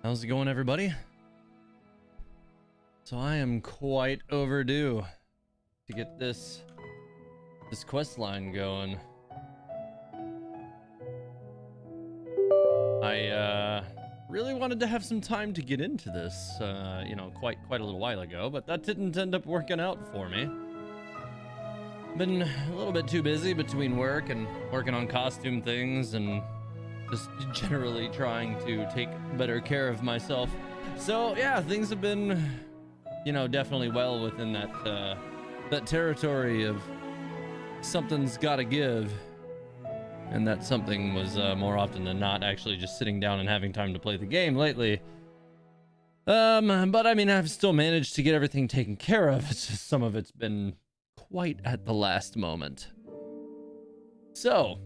How's it going, everybody? So I am quite overdue to get this quest line going. I really wanted to have some time to get into this, you know, quite a little while ago, but that didn't end up working out for me. Been a little bit too busy between work and working on costume things and just generally trying to take better care of myself. So yeah, things have been, you know, definitely well within that territory of something's gotta give. And that something was more often than not actually just sitting down and having time to play the game lately. But I mean, I've still managed to get everything taken care of. It's just some of it's been quite at the last moment. So,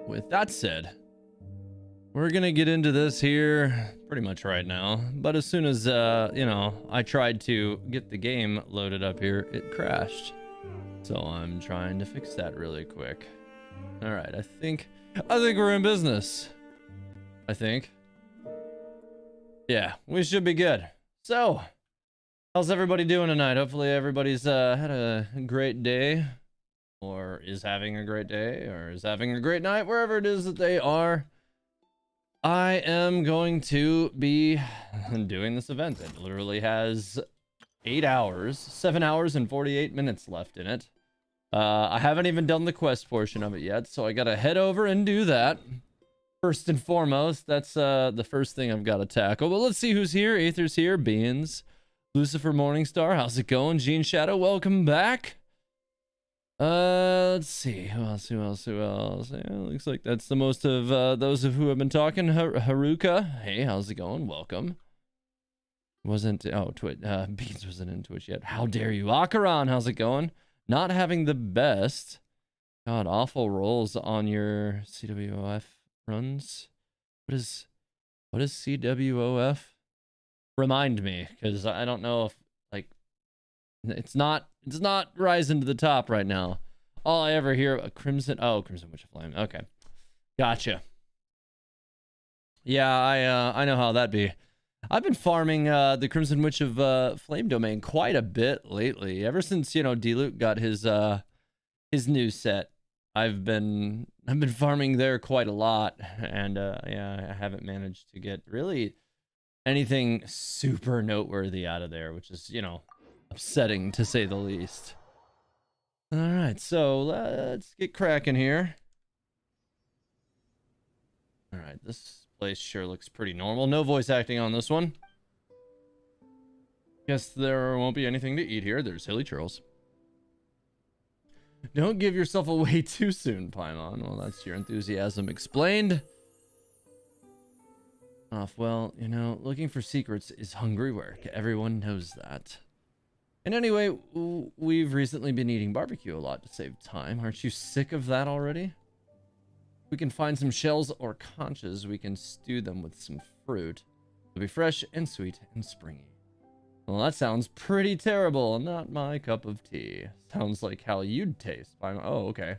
with that said, we're gonna get into this here pretty much right now. But as soon as, you know, I tried to get the game loaded up here, it crashed. So I'm trying to fix that really quick. All right, I think we're in business. I think. Yeah, we should be good. So, how's everybody doing tonight? Hopefully everybody's had a great day, or is having a great day, or is having a great night, wherever it is that they are. I am going to be doing this event. It literally has 8 hours, 7 hours and 48 minutes left in it. I haven't even done the quest portion of it yet, so I gotta head over and do that. First and foremost, that's the first thing I've got to tackle. But let's see who's here. Aether's here. Beans. Lucifer Morningstar. How's it going? Gene Shadow, welcome back. Let's see. Who else? Yeah, looks like that's the most of those of who have been talking. Haruka. Hey, how's it going? Welcome. Beans wasn't in Twitch yet. How dare you? Akaran, how's it going? Not having the best. God, awful rolls on your CWOF runs. What is CWOF? Remind me, because I don't know if, like, it's not rising to the top right now. All I ever hear Crimson Witch of Flame. Okay, gotcha. Yeah, I know how that be. I've been farming the Crimson Witch of Flame domain quite a bit lately. Ever since, you know, D-Luke got his new set, I've been farming there quite a lot, and yeah, I haven't managed to get really anything super noteworthy out of there, which is, you know, upsetting to say the least. All right, so let's get cracking here. All right, this place sure looks pretty normal. No voice acting on this one. Guess there won't be anything to eat here. There's Hilly Churls. Don't give yourself away too soon, Paimon. Well, that's your enthusiasm explained. Well, you know, looking for secrets is hungry work. Everyone knows that. And anyway, we've recently been eating barbecue a lot to save time. Aren't you sick of that already? We can find some shells or conches. We can stew them with some fruit. It'll be fresh and sweet and springy. Well, that sounds pretty terrible. Not my cup of tea. Sounds like how you'd taste. Paimon. Oh, okay.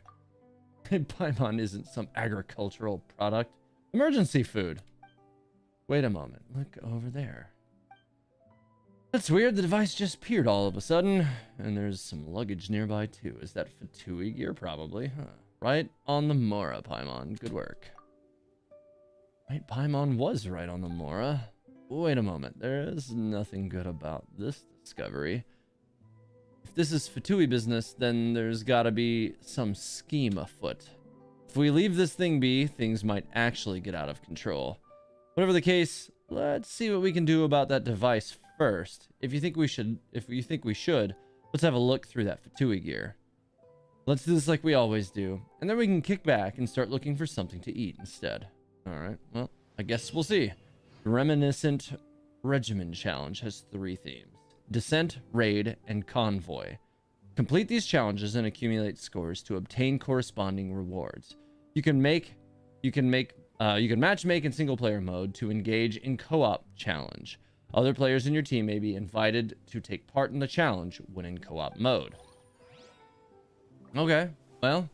Paimon isn't some agricultural product. Emergency food. Wait a moment. Look over there. That's weird. The device just appeared all of a sudden. And there's some luggage nearby, too. Is that Fatui gear? Probably. Huh. Right on the Mora, Paimon. Good work. Right, Paimon was right on the Mora. Wait a moment. There is nothing good about this discovery. If this is Fatui business, then there's gotta be some scheme afoot. If we leave this thing be, things might actually get out of control. Whatever the case, let's see what we can do about that device first. If you think we should, let's have a look through that Fatui gear. Let's do this like we always do, and then we can kick back and start looking for something to eat instead. Alright, well, I guess we'll see. The Reminiscent Regimen challenge has 3 themes: Descent, Raid, and Convoy. Complete these challenges and accumulate scores to obtain corresponding rewards. You can matchmake in single player mode to engage in co-op challenge. Other players in your team may be invited to take part in the challenge when in co-op mode. Okay, well,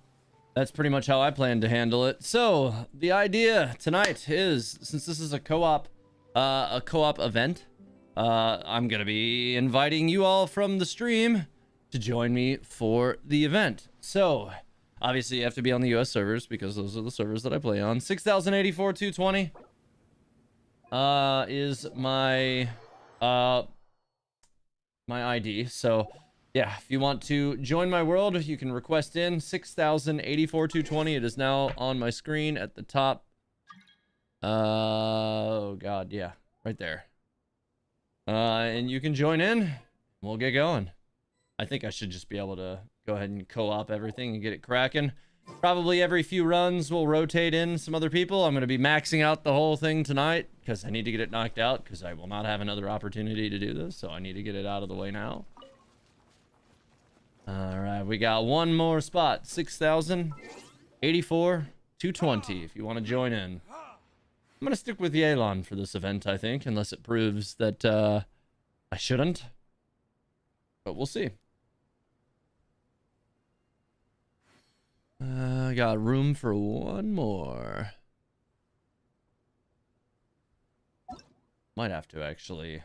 that's pretty much how I plan to handle it. So the idea tonight is, since this is a co-op event, I'm gonna be inviting you all from the stream to join me for the event. So obviously you have to be on the US servers because those are the servers that I play on. 6084 220 is my my ID. So Yeah, if you want to join my world, you can request in 6,084,220. It is now on my screen at the top. Oh god, yeah, right there. And you can join in. We'll get going. I think I should just be able to go ahead and co-op everything and get it cracking. Probably every few runs we'll rotate in some other people. I'm going to be maxing out the whole thing tonight because I need to get it knocked out because I will not have another opportunity to do this, so I need to get it out of the way now. All right, we got one more spot. 6,084,220 if you want to join in. I'm going to stick with Yelan for this event, I think, unless it proves that I shouldn't. But we'll see. I got room for one more. Might have to actually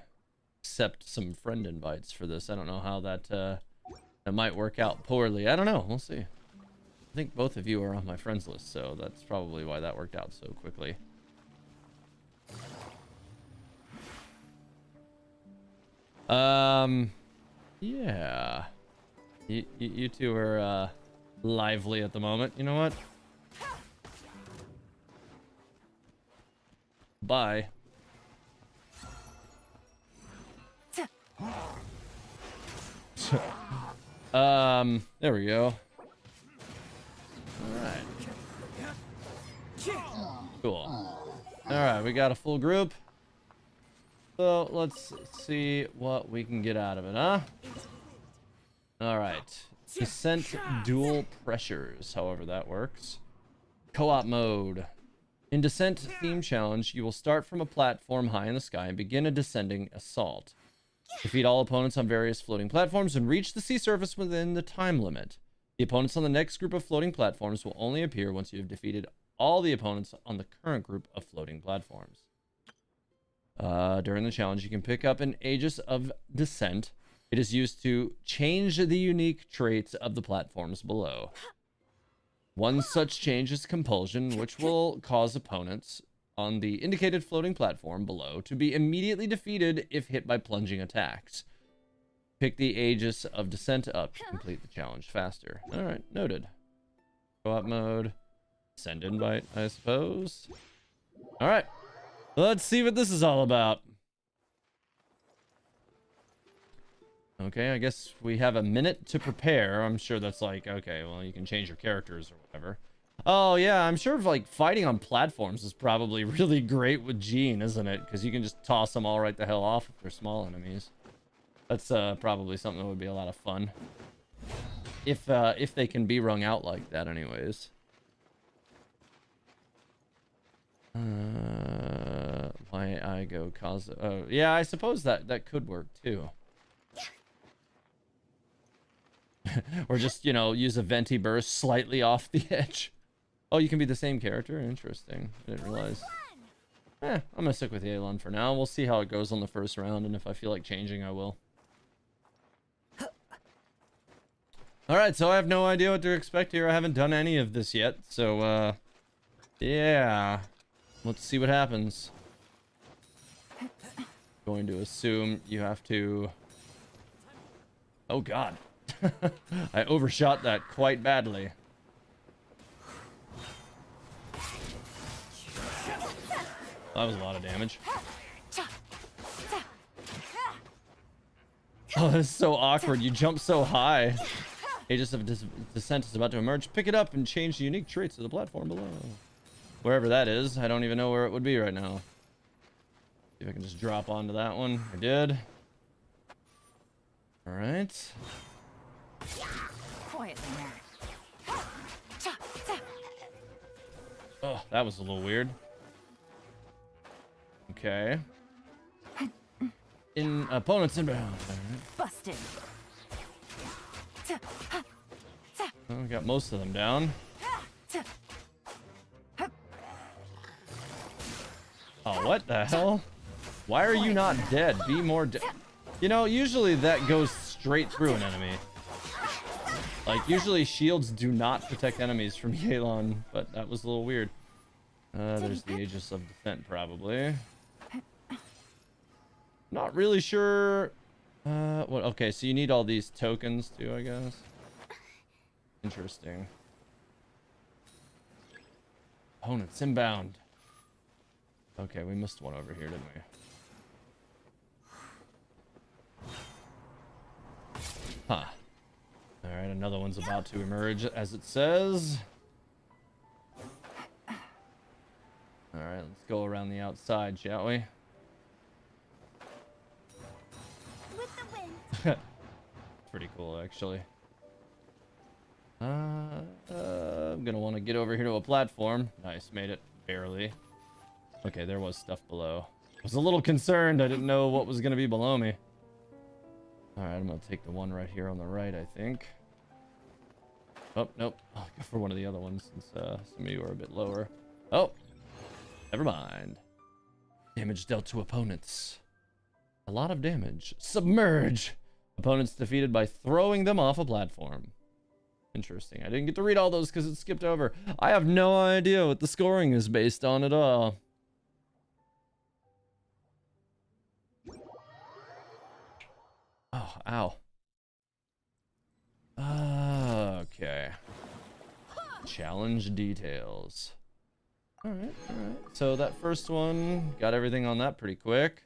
accept some friend invites for this. I don't know how that that might work out poorly. I don't know. We'll see. I think both of you are on my friends list, so that's probably why that worked out so quickly. Yeah. You two are lively at the moment. You know what? Bye. There we go. All right. Cool. All right, we got a full group. So let's see what we can get out of it, huh? All right. Descent dual pressures, however that works. Co-op mode. In Descent Theme Challenge, you will start from a platform high in the sky and begin a descending assault. Defeat all opponents on various floating platforms and reach the sea surface within the time limit. The opponents on the next group of floating platforms will only appear once you have defeated all the opponents on the current group of floating platforms. During the challenge, you can pick up an Aegis of Descent. It is used to change the unique traits of the platforms below. One such change is Compulsion, which will cause opponents on the indicated floating platform below to be immediately defeated if hit by plunging attacks. Pick the Aegis of Descent up to complete the challenge faster. Alright, noted. Co-op mode. Send invite, I suppose. Alright. Let's see what this is all about. Okay, I guess we have a minute to prepare. I'm sure that's like, okay, well, you can change your characters or whatever. Oh, yeah, I'm sure like fighting on platforms is probably really great with Jean, isn't it? Because you can just toss them all right the hell off if they're small enemies. That's probably something that would be a lot of fun. If they can be wrung out like that anyways. Why I go cause... Oh, yeah, I suppose that could work too. Or just, you know, use a venti burst slightly off the edge. Oh, you can be the same character? Interesting. I didn't realize. I'm gonna stick with Yelan for now. We'll see how it goes on the first round, and if I feel like changing, I will. Alright, so I have no idea what to expect here. I haven't done any of this yet, so, yeah. Let's see what happens. Going to assume you have to... Oh, God. I overshot that quite badly. That was a lot of damage. Oh, this is so awkward. You jump so high. Aegis of Descent is about to emerge. Pick it up and change the unique traits of the platform below. Wherever that is. I don't even know where it would be right now. See if I can just drop onto that one. I did. Alright. Oh, that was a little weird. Okay. In opponents inbound. Right. Busted. Oh, we got most of them down. Oh, what the hell? Why are you not dead? Be more dead. You know, usually that goes straight through an enemy. Like, usually shields do not protect enemies from Yelan, but that was a little weird. There's the Aegis of Descent, probably. Not really sure What? Okay, so you need all these tokens too, I guess. Interesting. Opponents inbound. Okay, we missed one over here, didn't we? Huh. Alright, another one's about to emerge, as it says. Alright, let's go around the outside, shall we? With the wind. Pretty cool, actually. I'm gonna want to get over here to a platform. Nice, made it. Barely. Okay, there was stuff below. I was a little concerned. I didn't know what was gonna be below me. Alright, I'm gonna take the one right here on the right, I think. Oh, nope. I'll go for one of the other ones since some of you are a bit lower. Oh, never mind. Damage dealt to opponents. A lot of damage. Submerge. Opponents defeated by throwing them off a platform. Interesting. I didn't get to read all those because it skipped over. I have no idea what the scoring is based on at all. Oh, ow. Okay. Challenge details. Alright, alright. So that first one, got everything on that pretty quick.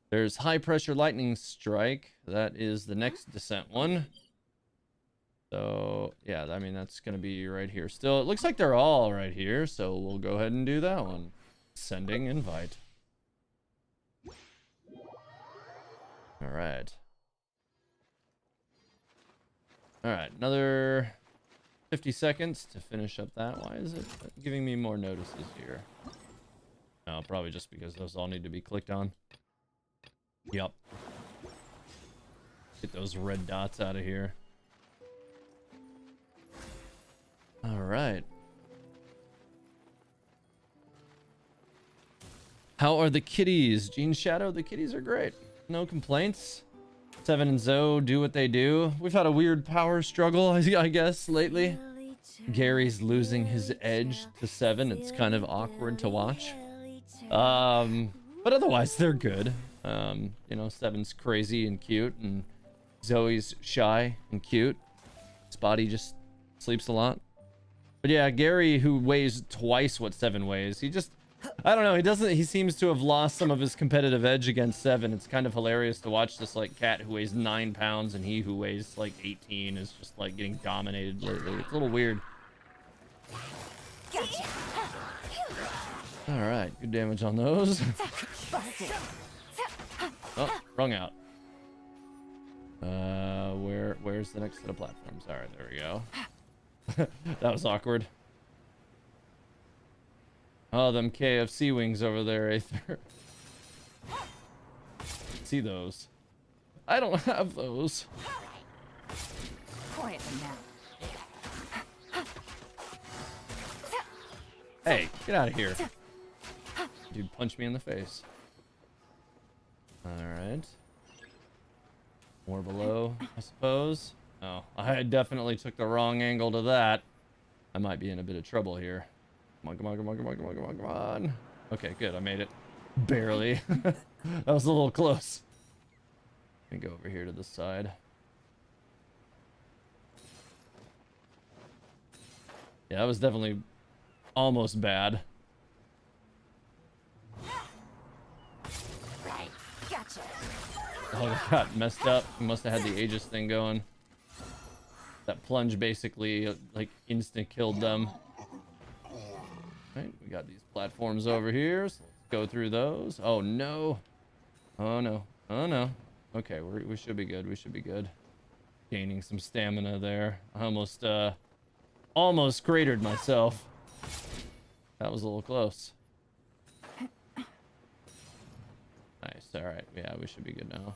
There's high pressure lightning strike. That is the next descent one. So, yeah, I mean, that's going to be right here. Still, it looks like they're all right here, so we'll go ahead and do that one. Sending invite. Alright. Alright, another 50 seconds to finish up that. Why is it giving me more notices here? No, probably just because those all need to be clicked on. Yup. Get those red dots out of here. Alright. How are the kitties? Gene Shadow, the kitties are great. No complaints. Seven and Zoe do what they do. We've had a weird power struggle, I guess, lately. Gary's losing his edge to Seven. It's kind of awkward to watch. But otherwise, they're good. You know, Seven's crazy and cute, and Zoe's shy and cute. Spotty just sleeps a lot. But yeah, Gary, who weighs twice what Seven weighs, he just, I don't know, he seems to have lost some of his competitive edge against Seven. It's kind of hilarious to watch this, like, cat who weighs 9 pounds and he who weighs, like, 18 is just, like, getting dominated lately. It's a little weird. Alright, good damage on those. Oh, wrong out. Where's the next set of platforms? Alright, there we go. That was awkward. Oh, them KFC wings over there, Aether. See those? I don't have those. Quietly now. Hey, get out of here. Dude, punch me in the face. Alright. More below, I suppose. Oh, I definitely took the wrong angle to that. I might be in a bit of trouble here. Come on, come on, come on, come on, come on, come on, come on. Okay, good. I made it. Barely. That was a little close. Let me go over here to this side. Yeah, that was definitely almost bad. Right. Gotcha. Oh, they got messed up. We must have had the Aegis thing going. That plunge basically, like, instant killed them. Right, we got these platforms over here, so let's go through those. Oh, no. Oh, no. Oh, no. Okay, we should be good. We should be good. Gaining some stamina there. I almost cratered myself. That was a little close. Nice. All right. Yeah, we should be good now.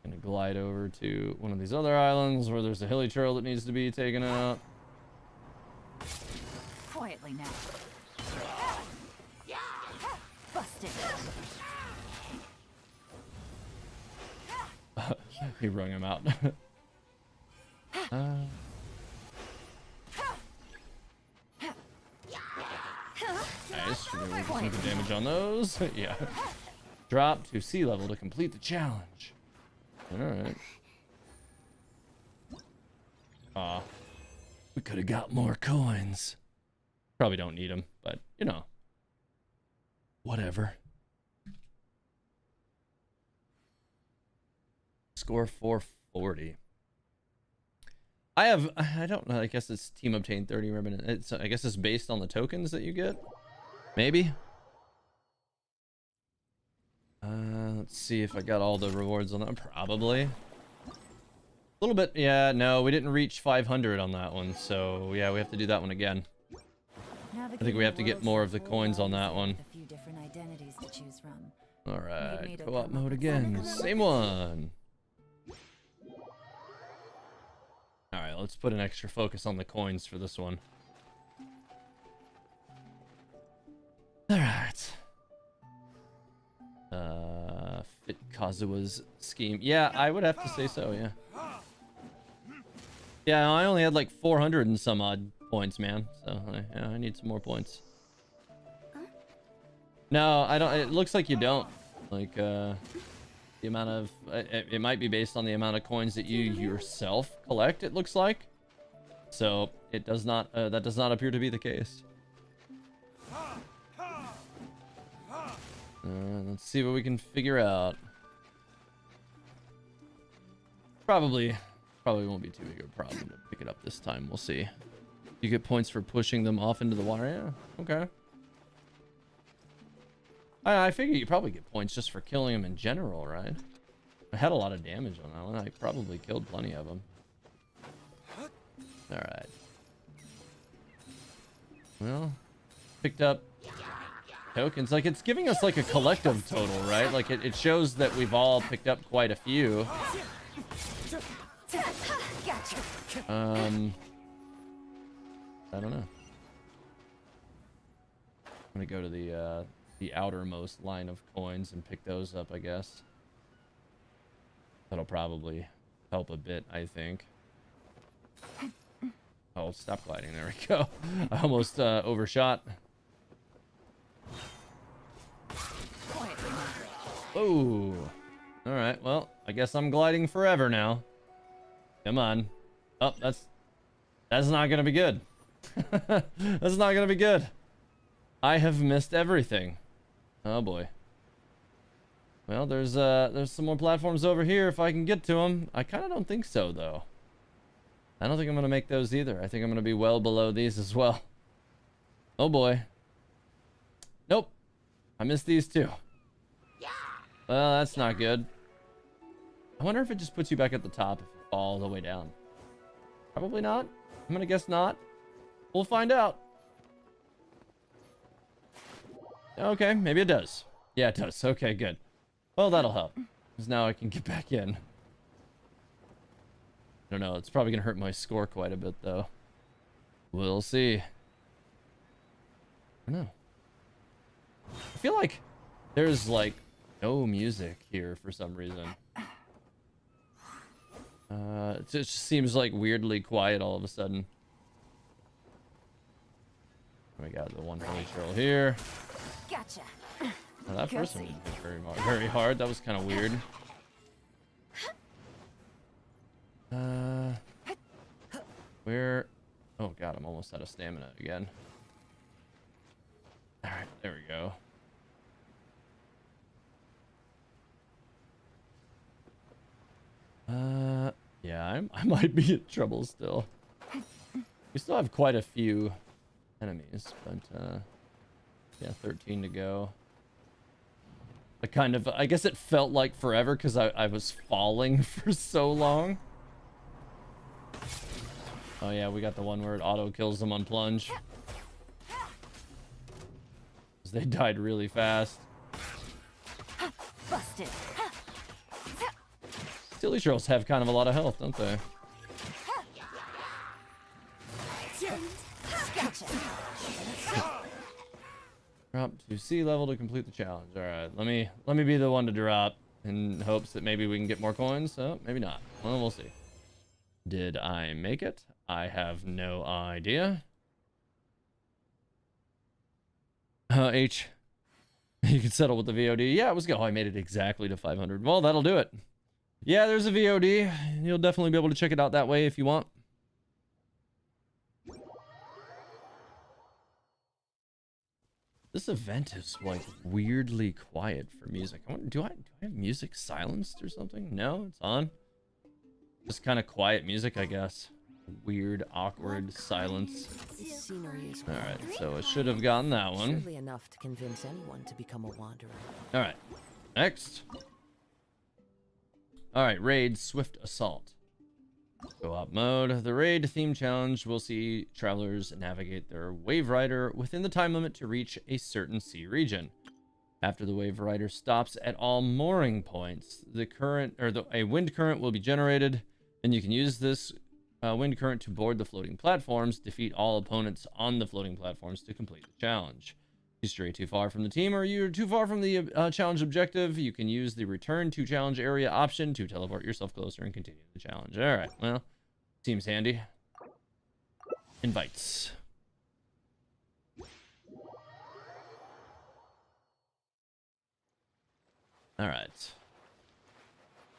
Gonna glide over to one of these other islands where there's a hilly turtle that needs to be taken out. Quietly now. Busted. He wrung him out. Nice. Should we get some good damage on those? Yeah. Drop to sea level to complete the challenge. Alright. Aw. We could have got more coins. Probably don't need them, but, you know. Whatever. Score 440. I don't know, I guess it's team obtained 30 ribbon. I guess it's based on the tokens that you get. Maybe. Let's see if I got all the rewards on that. Probably. A little bit. Yeah, no, we didn't reach 500 on that one. So, yeah, we have to do that one again. I think we have to get more of the coins on that one. A few different identities to choose from. All right, co-op mode again. Same one. All right, let's put an extra focus on the coins for this one. All right. Fit Kazua's scheme. Yeah, I would have to say so, yeah. Yeah, I only had like 400 and some odd points, man. So, yeah, I need some more points. No, I don't. It looks like you don't. Like, the amount of... It might be based on the amount of coins that you yourself collect, it looks like. So, it does not... that does not appear to be the case. Let's see what we can figure out. Probably won't be too big of a problem to pick it up this time. We'll see. You get points for pushing them off into the water. Yeah, okay. I figure you probably get points just for killing them in general, right? I had a lot of damage on that one. I probably killed plenty of them. All right. Well, picked up tokens. Like, it's giving us like a collective total, right? Like, it shows that we've all picked up quite a few. I don't know. I'm gonna go to the outermost line of coins and pick those up, I guess. That'll probably help a bit, I think. Oh, stop gliding. There we go. I almost overshot. Oh. All right. Well, I guess I'm gliding forever now. Come on. Oh, that's not gonna be good. That's not gonna be good. I have missed everything. Oh boy. Well, there's some more platforms over here if I can get to them. I kind of don't think so though. I don't think I'm gonna make those either. I think I'm gonna be well below these as well. Oh boy. Nope. I missed these too. Well, that's not good. I wonder if it just puts you back at the top if you fall all the way down. Probably not. I'm gonna guess not. We'll find out. Okay, maybe it does. Yeah, it does. Okay, good. Well, that'll help. Because now I can get back in. I don't know. It's probably gonna hurt my score quite a bit, though. We'll see. I don't know. I feel like there's, like, no music here for some reason. It just seems like weirdly quiet all of a sudden. We got the one holy trail here. Gotcha. Oh, that first one didn't hit very hard. That was kind of weird. Where? Oh god, I'm almost out of stamina again. All right, there we go. Yeah, I might be in trouble still. We still have quite a few enemies, but yeah, 13 to go. I guess it felt like forever because I was falling for so long. Oh yeah, we got the one where it auto kills them on plunge. 'Cause they died really fast. Busted. Silly Trolls have kind of a lot of health, don't they? Gotcha. Drop to sea level to complete the challenge. All right, let me be the one to drop in hopes that maybe we can get more coins. Oh, maybe not. Well, we'll see. Did I make it? I have no idea. H. You can settle with the VOD. Yeah, it was good. Oh, I made it exactly to 500. Well, that'll do it. Yeah, there's a VOD. You'll definitely be able to check it out that way if you want. This event is like weirdly quiet for music. Do I have music silenced or something? No, it's on. Just kind of quiet music, I guess. Weird, awkward silence. All right, so I should have gotten that one. Surely enough to convince anyone to become a wanderer. All right, next. All right, raid Swift Assault. Co-op mode. The raid theme challenge will see travelers navigate their wave rider within the time limit to reach a certain sea region. After the wave rider stops at all mooring points, a wind current will be generated, and you can use this wind current to board the floating platforms, defeat all opponents on the floating platforms to complete the challenge. If you stray too far from the team or you're too far from the challenge objective, you can use the return to challenge area option to teleport yourself closer and continue the challenge. All right, well, seems handy. Invites. All right.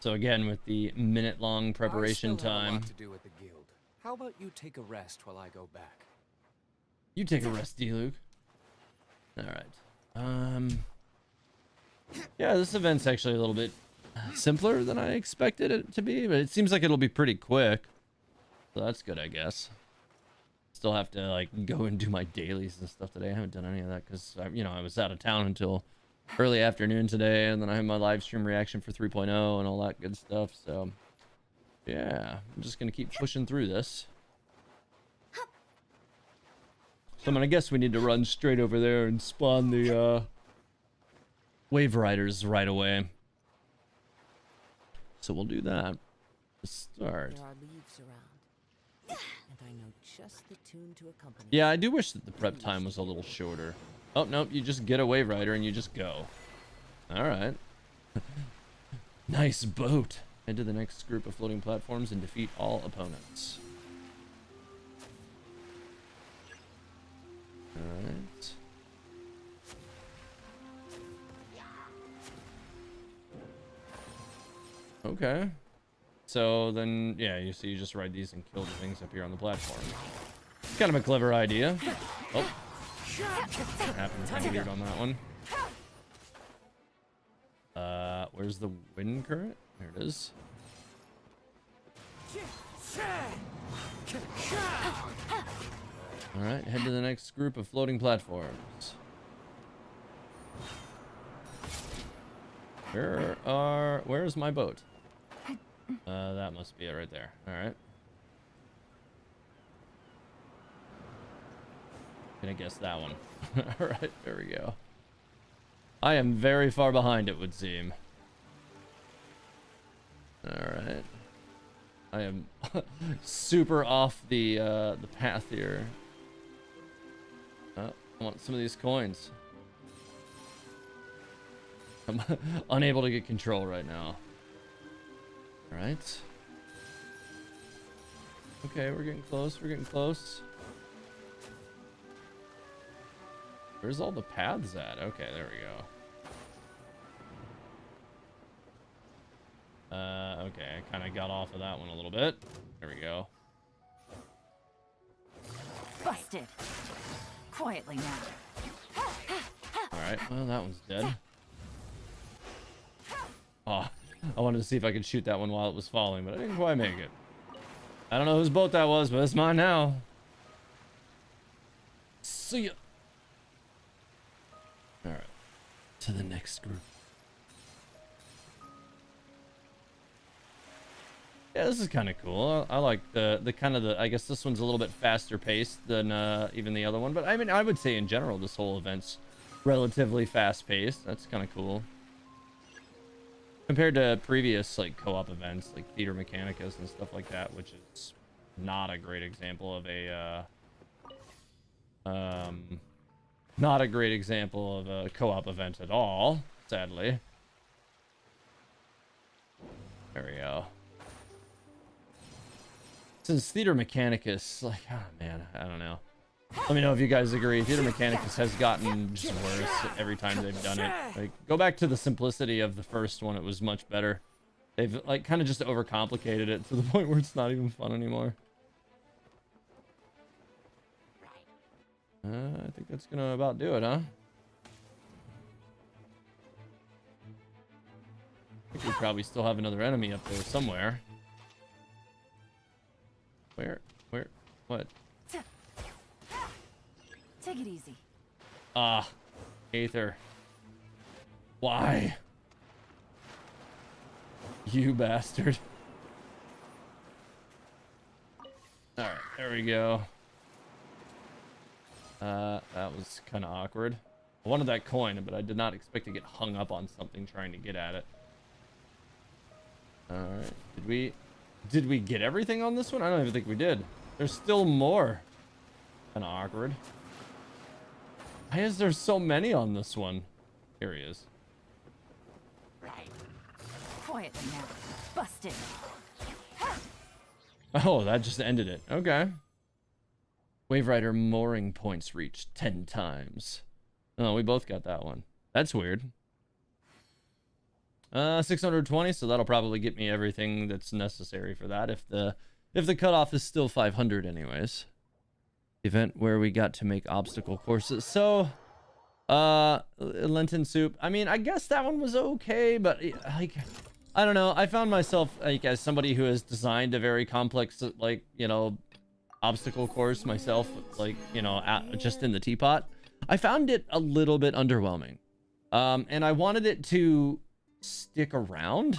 So again, with the minute-long preparation time. I still have a lot to do with the guild. How about you take a rest while I go back? You take a rest, D-Luke. All right. Yeah, this event's actually a little bit simpler than I expected it to be, but it seems like it'll be pretty quick. So that's good, I guess. Still have to like go and do my dailies and stuff today. I haven't done any of that because I was out of town until early afternoon today, and then I had my live stream reaction for 3.0 and all that good stuff. So yeah, I'm just gonna keep pushing through this. So I'm gonna guess we need to run straight over there and spawn the wave riders right away. So we'll do that to start. There are leaves around, and I know just the tune to accompany. Yeah, I do wish that the prep time was a little shorter. Oh, nope, you just get a wave rider and you just go. All right. Nice boat. Head to the next group of floating platforms and defeat all opponents. All right. Okay. So then, yeah, you see, you just ride these and kill the things up here on the platform. Kind of a clever idea. Oh. Happened kind of weird on that one. Where's the wind current? There it is. All right, head to the next group of floating platforms. Where's my boat? That must be it right there. All right. Gonna guess that one. All right, there we go. I am very far behind, it would seem. All right. I am super off the path here. Oh, I want some of these coins. I'm unable to get control right now. All right. Okay, we're getting close. We're getting close. Where's all the paths at? Okay, there we go. Okay, I kind of got off of that one a little bit. There we go. Busted. Quietly now. All right, well, that one's dead. Oh, I wanted to see if I could shoot that one while it was falling, but I didn't quite make it. I don't know whose boat that was, but it's mine now. See ya. All right, to the next group. Yeah, this is kind of cool. I like the kind of I guess this one's a little bit faster paced than even the other one, but I mean, I would say in general this whole event's relatively fast paced. That's kind of cool compared to previous like co-op events like Theater Mechanicus and stuff like that, which is not a great example of a not a great example of a co-op event at all, sadly. There we go. Since Theater Mechanicus, like, oh man, I don't know. Let me know if you guys agree. Theater Mechanicus has gotten just worse every time they've done it. Like, go back to the simplicity of the first one. It was much better. They've like kind of just overcomplicated it to the point where it's not even fun anymore. I think that's gonna about do it, huh? I think we probably still have another enemy up there somewhere. Where? What? Take it easy. Ah, Aether. Why? You bastard. Alright, there we go. That was kind of awkward. I wanted that coin, but I did not expect to get hung up on something trying to get at it. Alright, did we get everything on this one? I don't even think we did. There's still more. Kind of awkward. Why is there so many on this one? Here he is. Quietly now. Busted. Oh, that just ended it. Okay. Wave Rider mooring points reached 10 times. Oh, we both got that one. That's weird. 620, so that'll probably get me everything that's necessary for that if the cutoff is still 500 anyways. Event where we got to make obstacle courses. So, Lenten Soup. I mean, I guess that one was okay, but like, I don't know. I found myself like as somebody who has designed a very complex, like, you know, obstacle course myself, like, you know, just in the teapot. I found it a little bit underwhelming. And I wanted it to stick around.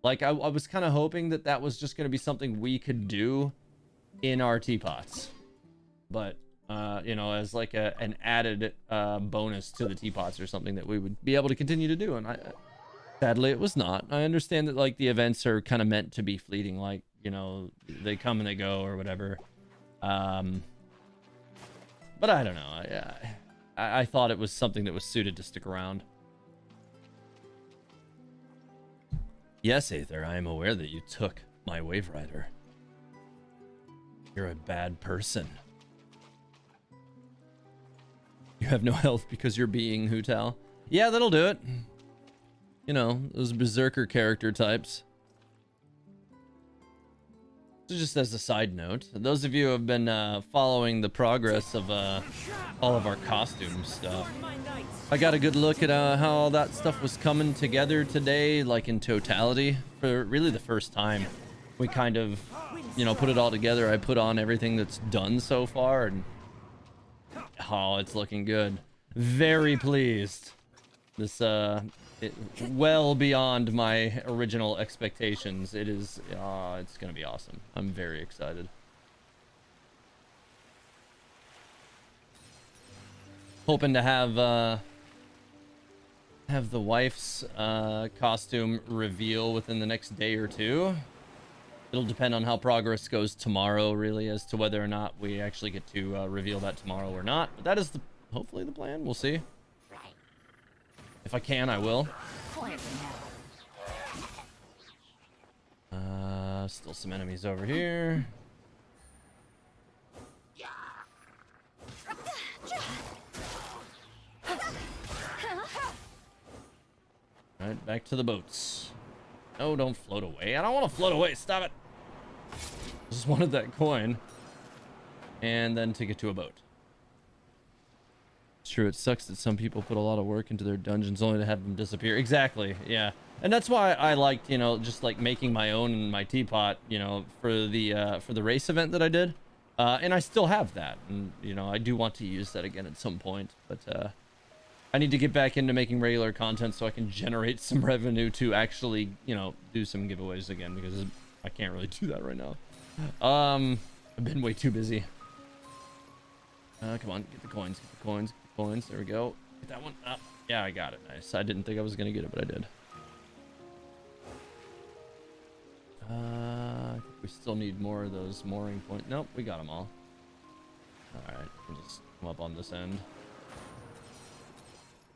Like, I was kind of hoping that that was just going to be something we could do in our teapots. But, you know, as like an added bonus to the teapots or something that we would be able to continue to do. And sadly, it was not. I understand that, like, the events are kind of meant to be fleeting. Like, you know, they come and they go or whatever. But I don't know. I thought it was something that was suited to stick around. Yes, Aether, I am aware that you took my Wave Rider. You're a bad person. You have no health because you're being Hu Tao. Yeah, that'll do it. You know, those berserker character types. So just as a side note, those of you who have been following the progress of all of our costume stuff, I got a good look at how all that stuff was coming together today, like in totality, for really the first time. We kind of, you know, put it all together. I put on everything that's done so far, and oh, it's looking good. Very pleased. This well beyond my original expectations. It is, it's gonna be awesome. I'm very excited. Hoping to have the wife's costume reveal within the next day or two. It'll depend on how progress goes tomorrow, really, as to whether or not we actually get to reveal that tomorrow or not. But that is hopefully the plan. We'll see. If I can, I will. Still some enemies over here. Alright, back to the boats. No, don't float away. I don't want to float away. Stop it. Just wanted that coin. And then to get to a boat. It's true, it sucks that some people put a lot of work into their dungeons only to have them disappear. Exactly, yeah. And that's why I liked, you know, just like making my own in my teapot, you know, for the race event that I did. And I still have that. And, you know, I do want to use that again at some point. But I need to get back into making regular content so I can generate some revenue to actually, you know, do some giveaways again, because I can't really do that right now. I've been way too busy. Come on, get the coins, get the coins. Coins, there we go. Get that one up. Yeah, I got it. Nice. I didn't think I was gonna get it, but I did. I think we still need more of those mooring points. Nope, we got them all. Alright, we'll just come up on this end.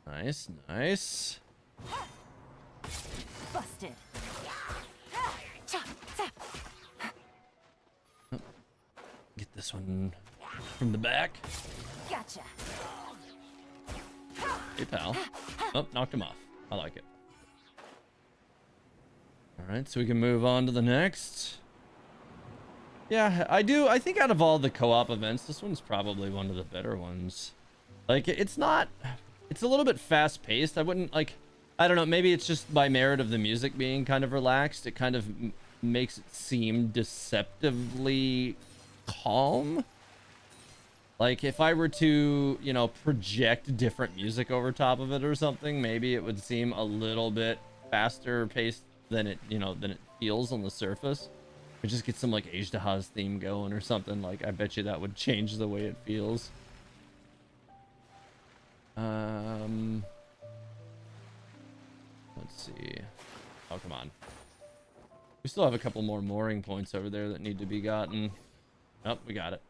Nice, nice. Busted. Oh, get this one from the back. Gotcha. Hey, pal. Oh, knocked him off. I like it. right, so we can move on to the next. Yeah, I think out of all the co-op events, this one's probably one of the better ones. Like, it's a little bit fast-paced. I wouldn't, like, I don't know, maybe it's just by merit of the music being kind of relaxed. It kind of makes it seem deceptively calm. Like, if I were to, you know, project different music over top of it or something, maybe it would seem a little bit faster paced than it, you know, than it feels on the surface. Or just get some, like, Ajdaha's theme going or something. Like, I bet you that would change the way it feels. Let's see. Oh, come on. We still have a couple more mooring points over there that need to be gotten. Oh, we got it.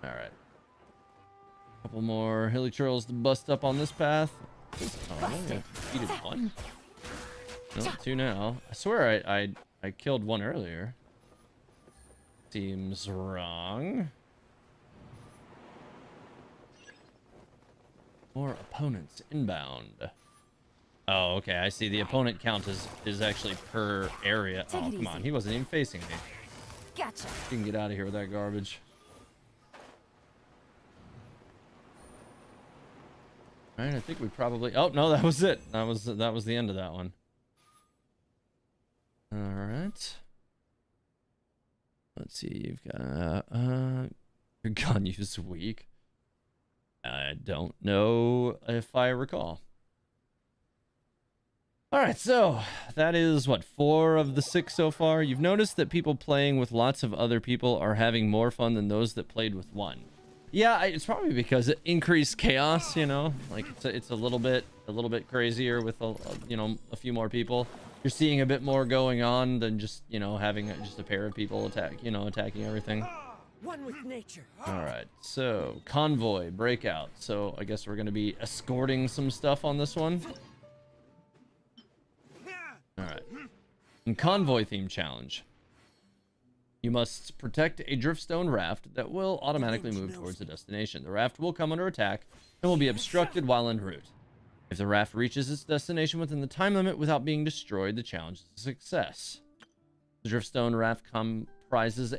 All right. Couple more hilly trails to bust up on this path. Oh, I only defeated one. No, two now. I swear I killed one earlier. Seems wrong. More opponents inbound. Oh, okay. I see. The opponent count is actually per area. Oh, come on. He wasn't even facing me. Gotcha. You can get out of here with that garbage. All right, I think we probably... Oh, no, that was it. That was the end of that one. All right. Let's see. You've got... your gun use weak. I don't know if I recall. All right, so that is, what, 4 of the 6 so far? You've noticed that people playing with lots of other people are having more fun than those that played with one. Yeah, it's probably because it increased chaos, you know? Like, it's a little bit crazier with, you know, a few more people. You're seeing a bit more going on than just, you know, having just a pair of people attacking everything. One with nature. All right, so Convoy breakout. So I guess we're going to be escorting some stuff on this one. All right. And Convoy theme challenge. You must protect a driftstone raft that will automatically move towards the destination. The raft will come under attack and will be obstructed while en route. If the raft reaches its destination within the time limit without being destroyed, the challenge is a success. The driftstone raft comprises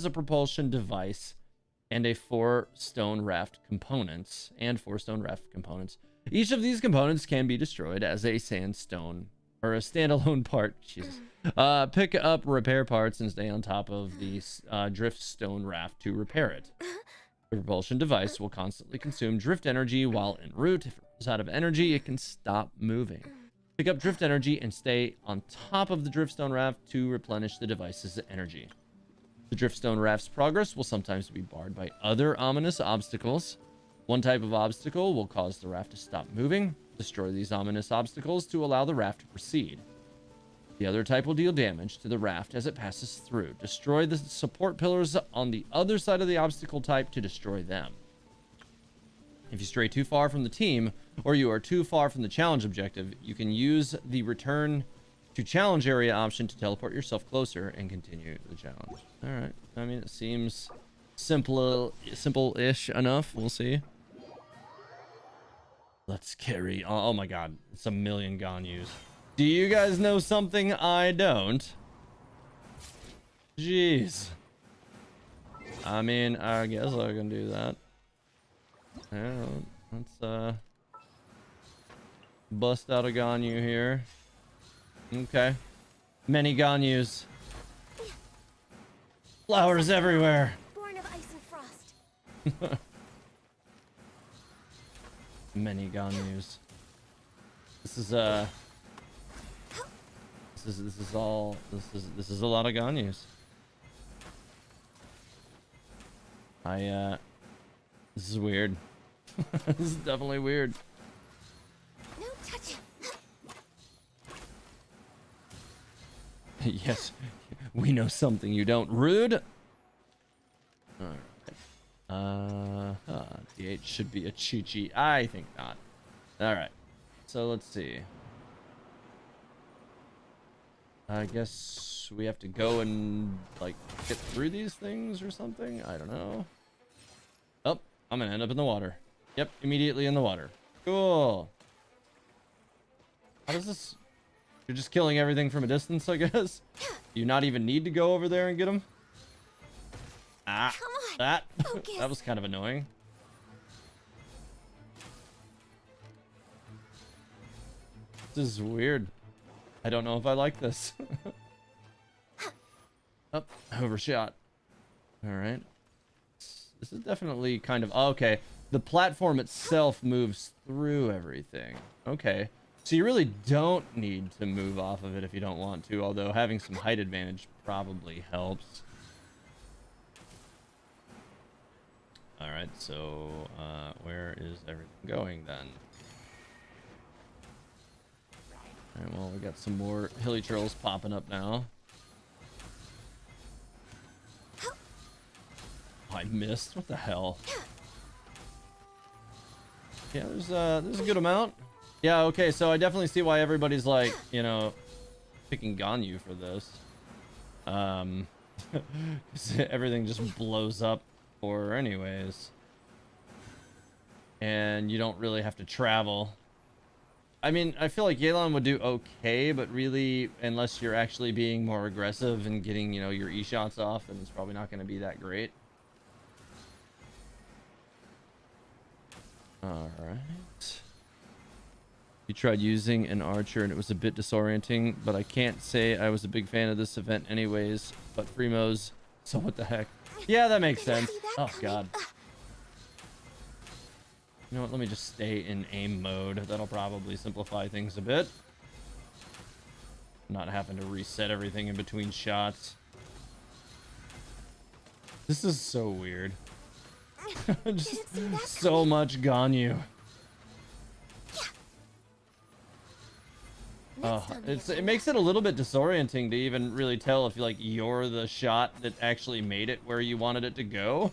a propulsion device and 4 stone raft components. Each of these components can be destroyed as a sandstone or a standalone part. Jesus. Pick up repair parts and stay on top of the drift stone raft to repair it. The propulsion device will constantly consume drift energy while en route. If it runs out of energy, it can stop moving. Pick up drift energy and stay on top of the driftstone raft to replenish the device's energy. The driftstone raft's progress will sometimes be barred by other ominous obstacles. One type of obstacle will cause the raft to stop moving. Destroy these ominous obstacles to allow the raft to proceed. The other type will deal damage to the raft as it passes through. Destroy the support pillars on the other side of the obstacle type to destroy them. If you stray too far from the team, or you are too far from the challenge objective, you can use the return to challenge area option to teleport yourself closer and continue the challenge. All right. I mean, it seems simple-ish enough. We'll see. Let's carry... Oh my god. It's a million Ganyus. Do you guys know something I don't? Jeez. I mean, I guess I can do that. Yeah, let's bust out a Ganyu here. Okay. Many Ganyus. Flowers everywhere. Born of ice and frost. Many Ganyus. This is a lot of Ganyus. This is weird. This is definitely weird. No touching. Yes, we know something you don't. Rude. Alright. DH should be a Chi-Chi. I think not. Alright. So let's see. I guess we have to go and, like, get through these things or something? I don't know. Oh, I'm gonna end up in the water. Yep, immediately in the water. Cool. How does this... You're just killing everything from a distance, I guess? You not even need to go over there and get them? Ah, Come on, that... focus. that was kind of annoying. This is weird. I don't know if I like this. Oh, overshot. Alright. This is definitely kind of... Oh, okay. The platform itself moves through everything. Okay. So you really don't need to move off of it if you don't want to, although having some height advantage probably helps. Alright, so where is everything going then? Alright, well, we got some more hilly trolls popping up now. Oh, I missed. What the hell? Yeah, there's a good amount. Yeah, okay, so I definitely see why everybody's like, you know, picking Ganyu for this. 'Cause everything just blows up for her anyways. And you don't really have to travel. I mean, I feel like Yelan would do okay, but really, unless you're actually being more aggressive and getting, you know, your E-shots off, then it's probably not going to be that great. Alright. You tried using an archer and it was a bit disorienting, but I can't say I was a big fan of this event anyways. But Primo's, so what the heck? Yeah, that makes sense. Oh, God. You know what, let me just stay in aim mode. That'll probably simplify things a bit. Not having to reset everything in between shots. This is so weird. Just so much Ganyu. Oh, it makes it a little bit disorienting to even really tell if you're the shot that actually made it where you wanted it to go.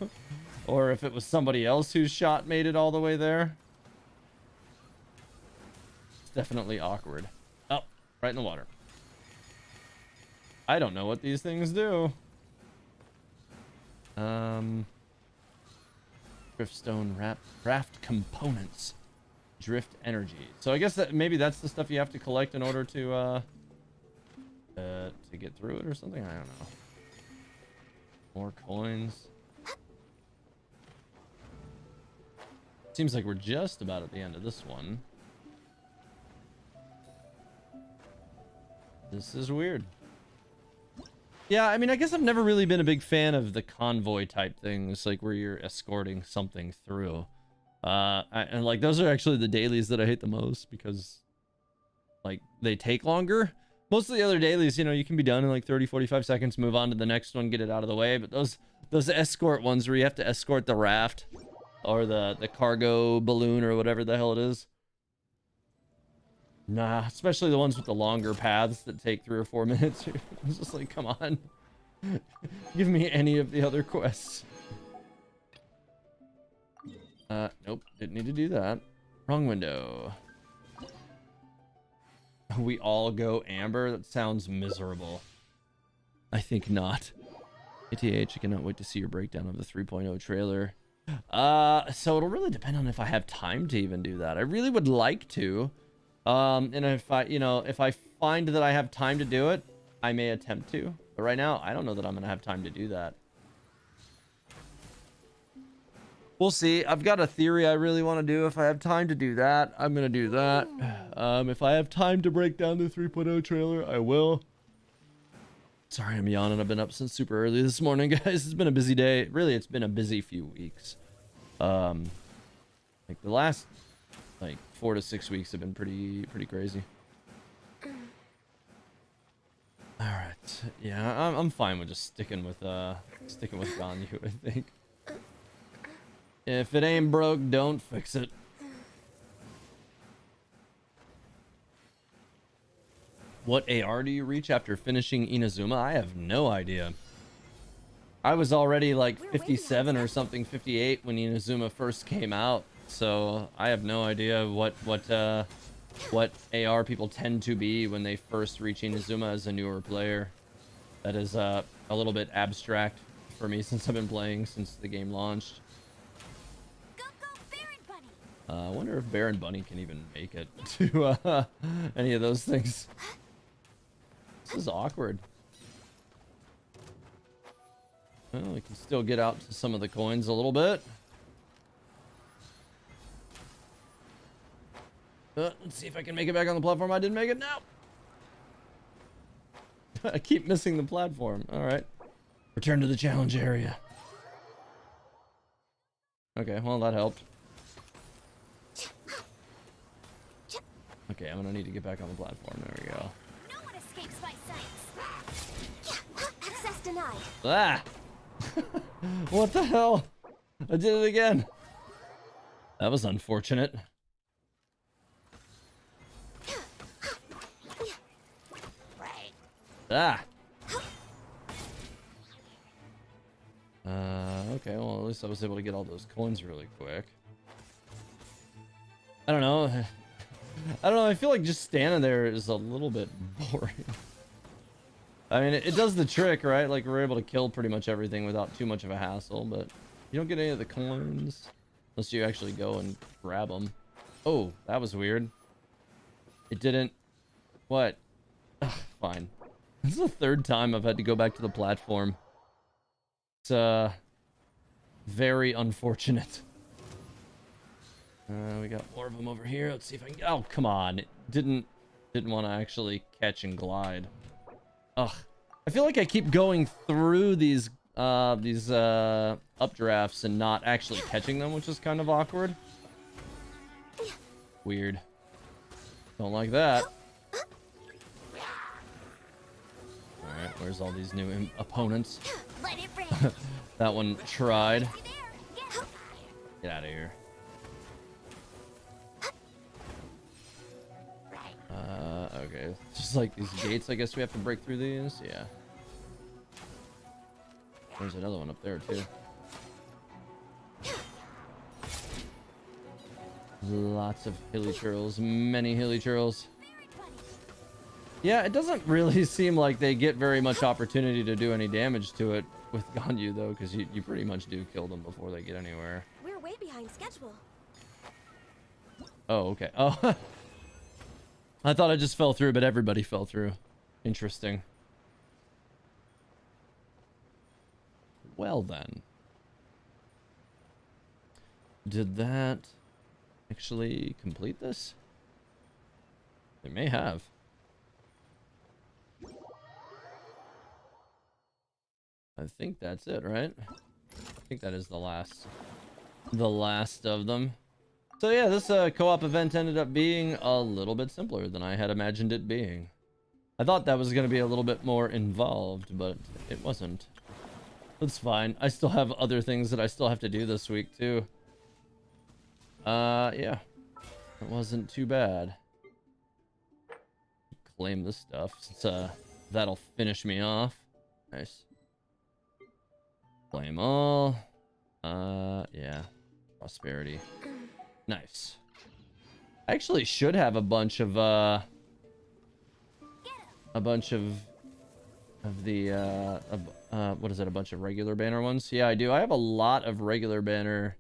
Or if it was somebody else whose shot made it all the way there. It's definitely awkward. Oh, right in the water. I don't know what these things do. Driftstone raft components. Drift energy. So I guess that maybe that's the stuff you have to collect in order to get through it or something. I don't know. More coins. Seems like we're just about at the end of this one. This is weird. Yeah, I mean, I guess I've never really been a big fan of the convoy type things, like where you're escorting something through. And like those are actually the dailies that I hate the most because like they take longer. Most of the other dailies, you know, you can be done in like 30-45 seconds, move on to the next one, get it out of the way. But those escort ones where you have to escort the raft or the cargo balloon or whatever the hell it is. Nah, especially the ones with the longer paths that take 3 or 4 minutes. It's just like, come on. Give me any of the other quests. Nope, didn't need to do that. Wrong window. We all go amber? That sounds miserable. I think not. ATH, I cannot wait to see your breakdown of the 3.0 trailer. So it'll really depend on if I have time to even do that. I really would like to. And if I find that I have time to do it, I may attempt to. But right now, I don't know that I'm gonna have time to do that. We'll see. I've got a theory I really want to do. If I have time to do that, I'm gonna do that. If I have time to break down the 3.0 trailer, I will. Sorry, I'm yawning. I've been up since super early this morning, guys. It's been a busy day. Really, it's been a busy few weeks. Like the last 4 to 6 weeks have been pretty crazy. All right, yeah, I'm fine with just sticking with Ganyu, I think. If it ain't broke, don't fix it. What AR do you reach after finishing Inazuma? I have no idea. I was already like 57 or something, 58 when Inazuma first came out. So I have no idea what AR people tend to be when they first reach Inazuma as a newer player. That is a little bit abstract for me since I've been playing since the game launched. Go, go, Baron Bunny! I wonder if Bear and Bunny can even make it to any of those things. This is awkward. Well, we can still get out to some of the coins a little bit. Let's see if I can make it back on the platform. I didn't make it. No. I keep missing the platform. All right. Return to the challenge area. Okay, well, that helped. Okay, I'm gonna need to get back on the platform. There we go. No one escapes my sights. Access denied. Ah! What the hell? I did it again. That was unfortunate. Ah! Okay, well, at least I was able to get all those coins really quick. I don't know. I don't know, I feel like just standing there is a little bit boring. I mean, it does the trick, right? Like, we're able to kill pretty much everything without too much of a hassle, but you don't get any of the coins unless you actually go and grab them. Oh, that was weird. It didn't... What? Ugh, fine. This is the third time I've had to go back to the platform. It's, very unfortunate. We got more of them over here. Let's see if I can... Oh, come on. It didn't want to actually catch and glide. Ugh. I feel like I keep going through these updrafts and not actually catching them, which is kind of awkward. Weird. Don't like that. Alright, where's all these new opponents? Let it rain. That one tried. Get out of here. Okay. Just like these gates, I guess we have to break through these. Yeah. There's another one up there, too. Lots of hilly churls. Many hilly churls. Yeah, it doesn't really seem like they get very much opportunity to do any damage to it with Ganyu, though, because you pretty much do kill them before they get anywhere. We're way behind schedule. Oh, okay. Oh, I thought I just fell through, but everybody fell through. Interesting. Well, then. Did that actually complete this? It may have. I think that's it, right? I think that is the last of them. So yeah, this co-op event ended up being a little bit simpler than I had imagined it being. I thought that was going to be a little bit more involved, but it wasn't. That's fine. I still have other things that I still have to do this week too. Yeah. It wasn't too bad. Claim this stuff since that'll finish me off. Nice. Claim all. Yeah. Prosperity. Nice. I actually should have a bunch of the what is it, a bunch of regular banner ones? Yeah, I do. I have a lot of regular banner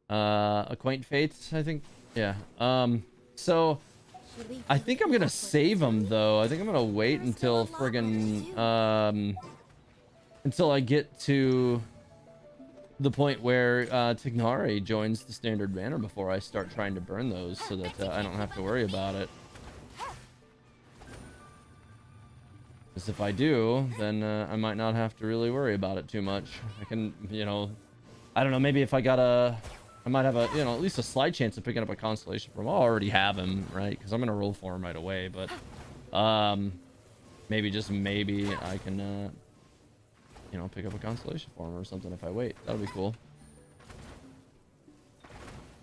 acquaint fates, I think. Yeah. So I think I'm gonna save them though. I think I'm gonna wait until friggin' until I get to the point where Tignari joins the standard banner before I start trying to burn those, so that I don't have to worry about it. Because if I do, then I might not have to really worry about it too much. I can, you know, I don't know, maybe if I got I might have a, you know, at least a slight chance of picking up a constellation from him. I'll already have him, right? Because I'm going to roll for him right away, but maybe, just maybe, I can, you know, pick up a constellation for him or something if I wait. That'll be cool.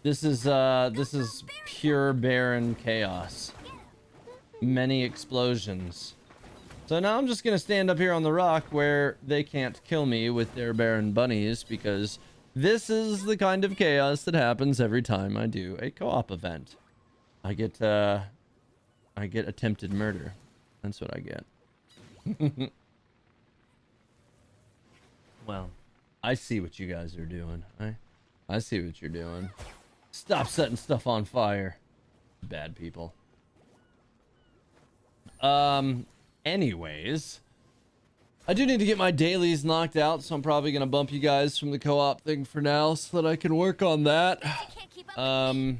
This is pure barren chaos. Many explosions. So now I'm just gonna stand up here on the rock where they can't kill me with their barren bunnies, because this is the kind of chaos that happens every time I do a co-op event. I get attempted murder. That's what I get. Well, I see what you guys are doing. I see what you're doing. Stop setting stuff on fire. Bad people. Anyways, I do need to get my dailies knocked out, so I'm probably gonna bump you guys from the co-op thing for now so that I can work on that. Can't keep up with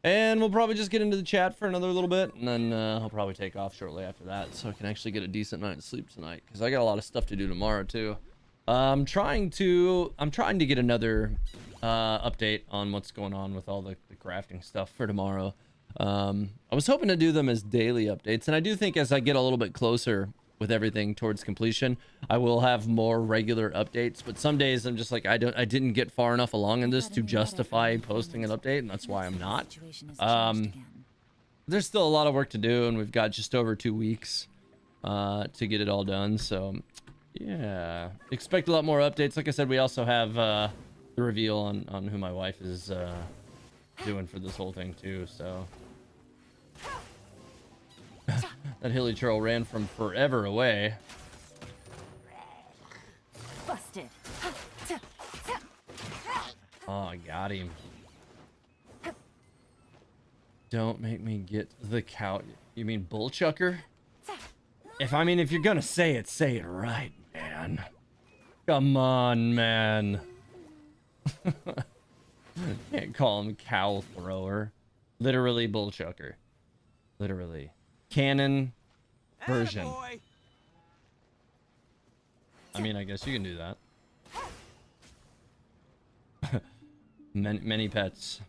And we'll probably just get into the chat for another little bit, and then I'll probably take off shortly after that, so I can actually get a decent night's sleep tonight, because I got a lot of stuff to do tomorrow too. I'm trying to get another update on what's going on with all the crafting stuff for tomorrow. I was hoping to do them as daily updates, and I do think as I get a little bit closer with everything towards completion, I will have more regular updates. But some days I'm just like, I didn't get far enough along in this to justify posting an update, and that's why I'm not. There's still a lot of work to do, and we've got just over 2 weeks to get it all done. So yeah, expect a lot more updates. Like I said, we also have the reveal on who my wife is doing for this whole thing too. So that hilly troll ran from forever away. busted. Oh, I got him. Don't make me get the cow. You mean bull chucker? If you're gonna say it right, man. Come on, man. Can't call him cow thrower. Literally bull chucker. Literally. Canon version. Attaboy. I guess you can do that. Many pets.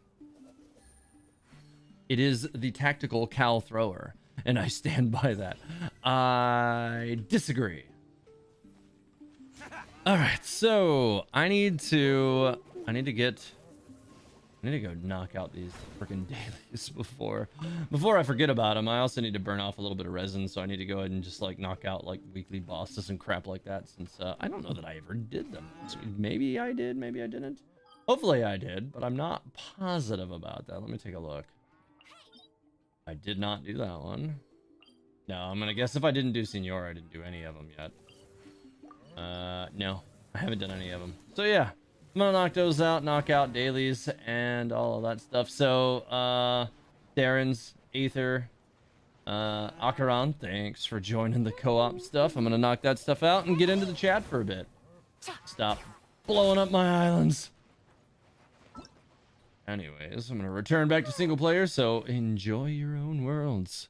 It is the tactical cow thrower, and I stand by that. I disagree. All right, so I need to go knock out these freaking dailies before I forget about them. I also need to burn off a little bit of resin, so I need to go ahead and just like knock out like weekly bosses and crap like that, since I don't know that I ever did them. So maybe I did, maybe I didn't. Hopefully I did, but I'm not positive about that. Let me take a look. I did not do that one. No, I'm gonna guess if I didn't do Senor, I didn't do any of them yet. No, I haven't done any of them. So yeah, I'm gonna knock those out, knock out dailies and all of that stuff. So, Darren's, Aether, Akaran, thanks for joining the co-op stuff. I'm gonna knock that stuff out and get into the chat for a bit. Stop blowing up my islands. Anyways, I'm gonna return back to single player, so enjoy your own worlds.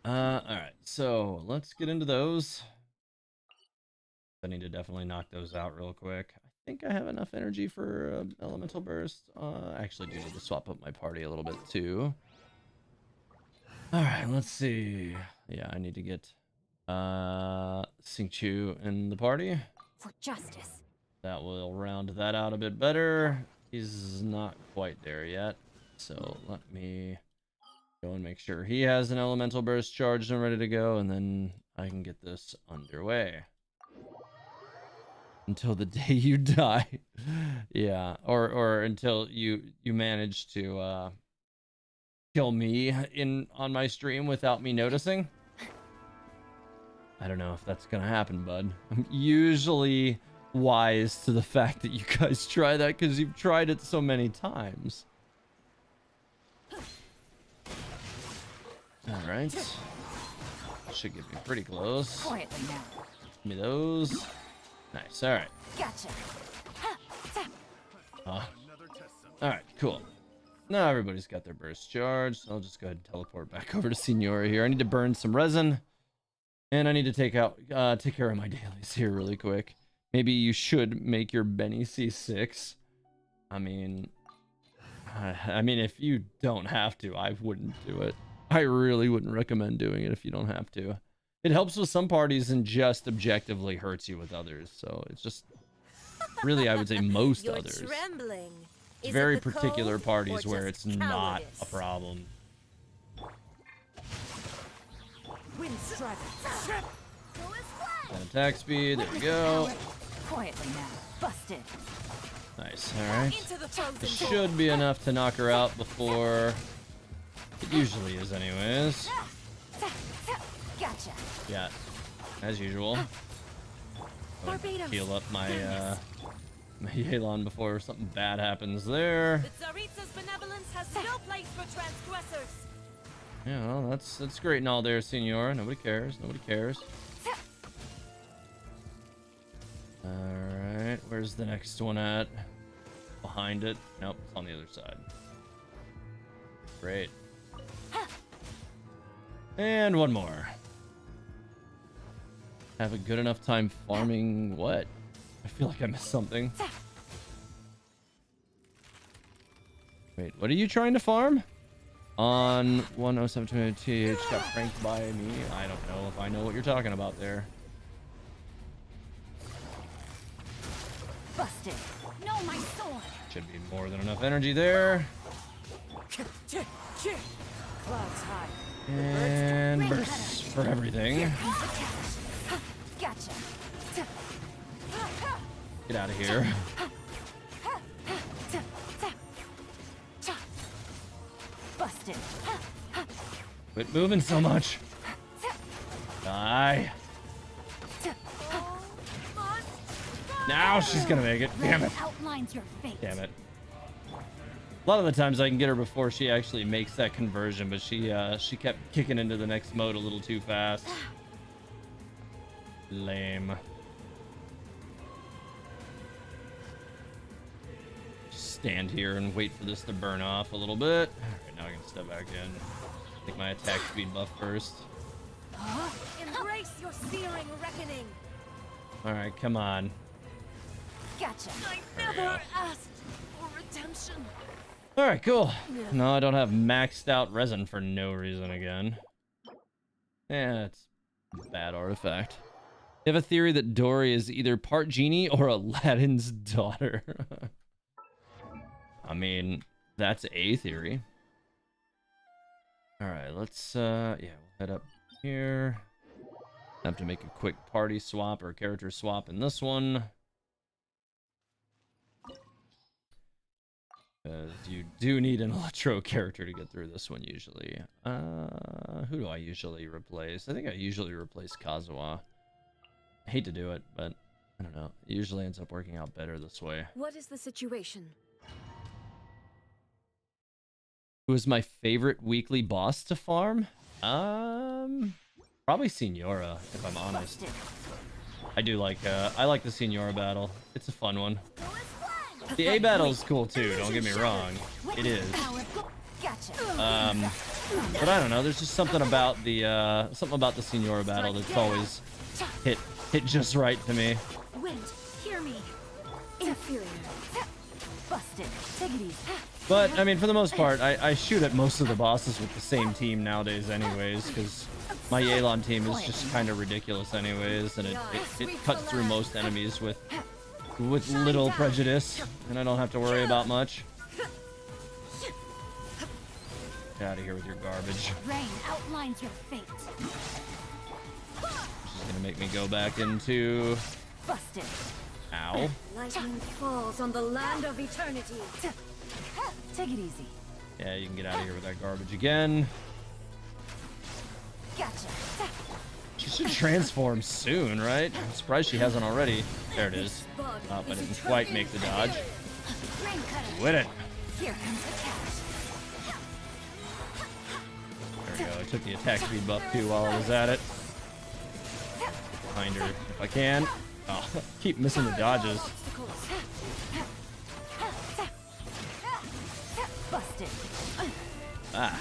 Alright, so let's get into those. I need to definitely knock those out real quick. I think I have enough energy for elemental burst. I actually do need to swap up my party a little bit too. Alright, let's see. Yeah, I need to get Xingqiu in the party. For justice. That will round that out a bit better. He's not quite there yet. So let me go and make sure he has an elemental burst charged and ready to go, and then I can get this underway. Until the day you die. Yeah, or until you manage to kill me on my stream without me noticing. I don't know if that's gonna happen, bud. I'm usually wise to the fact that you guys try that because you've tried it so many times. All right, should get me pretty close. Quietly now. Give me those. Nice. All right. Gotcha. All right. Cool. Now everybody's got their burst charged. So I'll just go ahead and teleport back over to Senora here. I need to burn some resin, and I need to take care of my dailies here really quick. Maybe you should make your Benny C6. I mean, if you don't have to, I wouldn't do it. I really wouldn't recommend doing it if you don't have to. It helps with some parties and just objectively hurts you with others. So it's just really, I would say most You're others. trembling. Is Very it the particular cold parties or where just it's not cowardice? a problem. Wind strike. And attack speed, there we go. Quietly now. Busted. Nice, alright. Into the frozen This should be enough to knock her out before... It usually is anyways. Gotcha. Yeah, as usual. Go ahead and heal up my Yelan before something bad happens there. The Tsaritsa's benevolence has no place for transgressors. Yeah, well, that's great and all there, Senora. Nobody cares. Nobody cares. Alright, where's the next one at? Behind it? Nope, it's on the other side. Great. And one more. Have a good enough time farming what? I feel like I missed something. Wait, what are you trying to farm? On 10720 TH got pranked by me. I don't know if I know what you're talking about there. Busted. No, my sword. Should be more than enough energy there. Clouds high. And bursts for everything. Gotcha. Get out of here. Busted. Quit moving so much. Die. Now she's gonna make it. Damn it. Outlines your fate. Damn it. A lot of the times I can get her before she actually makes that conversion, but she kept kicking into the next mode a little too fast. Lame. Just stand here and wait for this to burn off a little bit. Alright, now I can step back in. Take my attack speed buff first. Embrace your searing reckoning. Alright, come on. Gotcha. I never asked for redemption. Alright, cool. No, I don't have maxed out resin for no reason again. Yeah, it's a bad artifact. You have a theory that Dory is either part genie or Aladdin's daughter. I mean, that's a theory. Alright, let's yeah, we'll head up here. Have to make a quick party swap or character swap in this one. You do need an Electro character to get through this one usually. Who do I usually replace? I think I usually replace Kazuha. I hate to do it, but I don't know. It usually ends up working out better this way. What is the situation? Who is my favorite weekly boss to farm? Probably Senora, if I'm honest. I do like I like the Senora battle. It's a fun one. The A battle is cool too, don't get me wrong. It is. But I don't know, there's just something about the Senora battle that's always hit just right to me. Wind, hear me. Inferior. Busted. Take it easy. But I mean, for the most part, I shoot at most of the bosses with the same team nowadays anyways, because my Yelan team is just kind of ridiculous anyways, and it cuts through most enemies with little prejudice, and I don't have to worry about much. Get out of here with your garbage. Rain outlines your fate. She's gonna make me go back into... Busted. Ow. Lightning falls on the land of eternity. Take it easy. Yeah, you can get out of here with that garbage again. Gotcha. She should transform soon, right? I'm surprised she hasn't already. There it is. Oh, I didn't quite make the dodge. With it. Here comes the catch. There we go. I took the attack speed buff too while I was at it. Find her if I can. Oh, keep missing the dodges. Busted. Ah.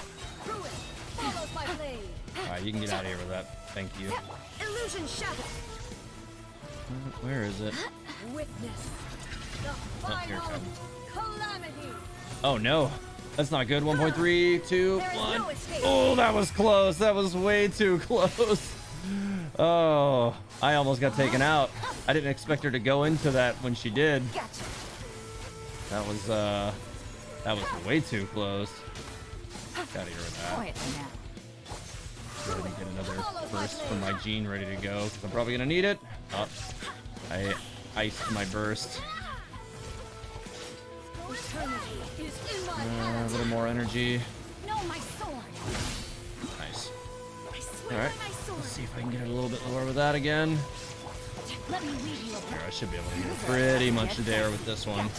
Follows my blade. Alright, you can get out of here with that. Thank you. Illusion shattered. Where is it? Witness the Oh, here it final comes. calamity. Oh no. That's not good. 1.3, 2, 1. Oh, that was close. That was way too close. Oh, I almost got taken out. I didn't expect her to go into that when she did. Gotcha. That was way too close. Get out of here with that. Quiet now. Go ahead and get another burst from my gene ready to go, because I'm probably gonna need it. Oh, I iced my burst. Eternity is in my A hands. little more energy. No, my sword. Nice. I swear All right. by my sword. Let's see if I can get it a little bit lower with that again. Let me lead you Here, I should be able to get pretty much there with this one.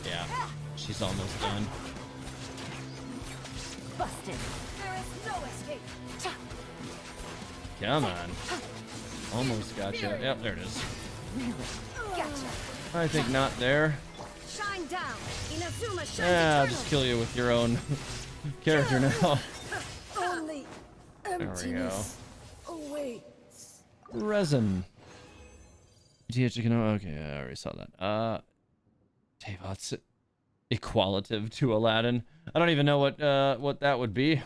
Yeah, she's almost done. busted. There is no escape. Come on. Almost gotcha. Yep, there it is. Really? Gotcha. I think not there. Shine down. Inazuma shines Yeah, I'll eternal. just kill you with your own character now. Only There we go. emptiness awaits. Resin. Okay, I already saw that. Teyvat's equalative to Aladdin. I don't even know what that would be.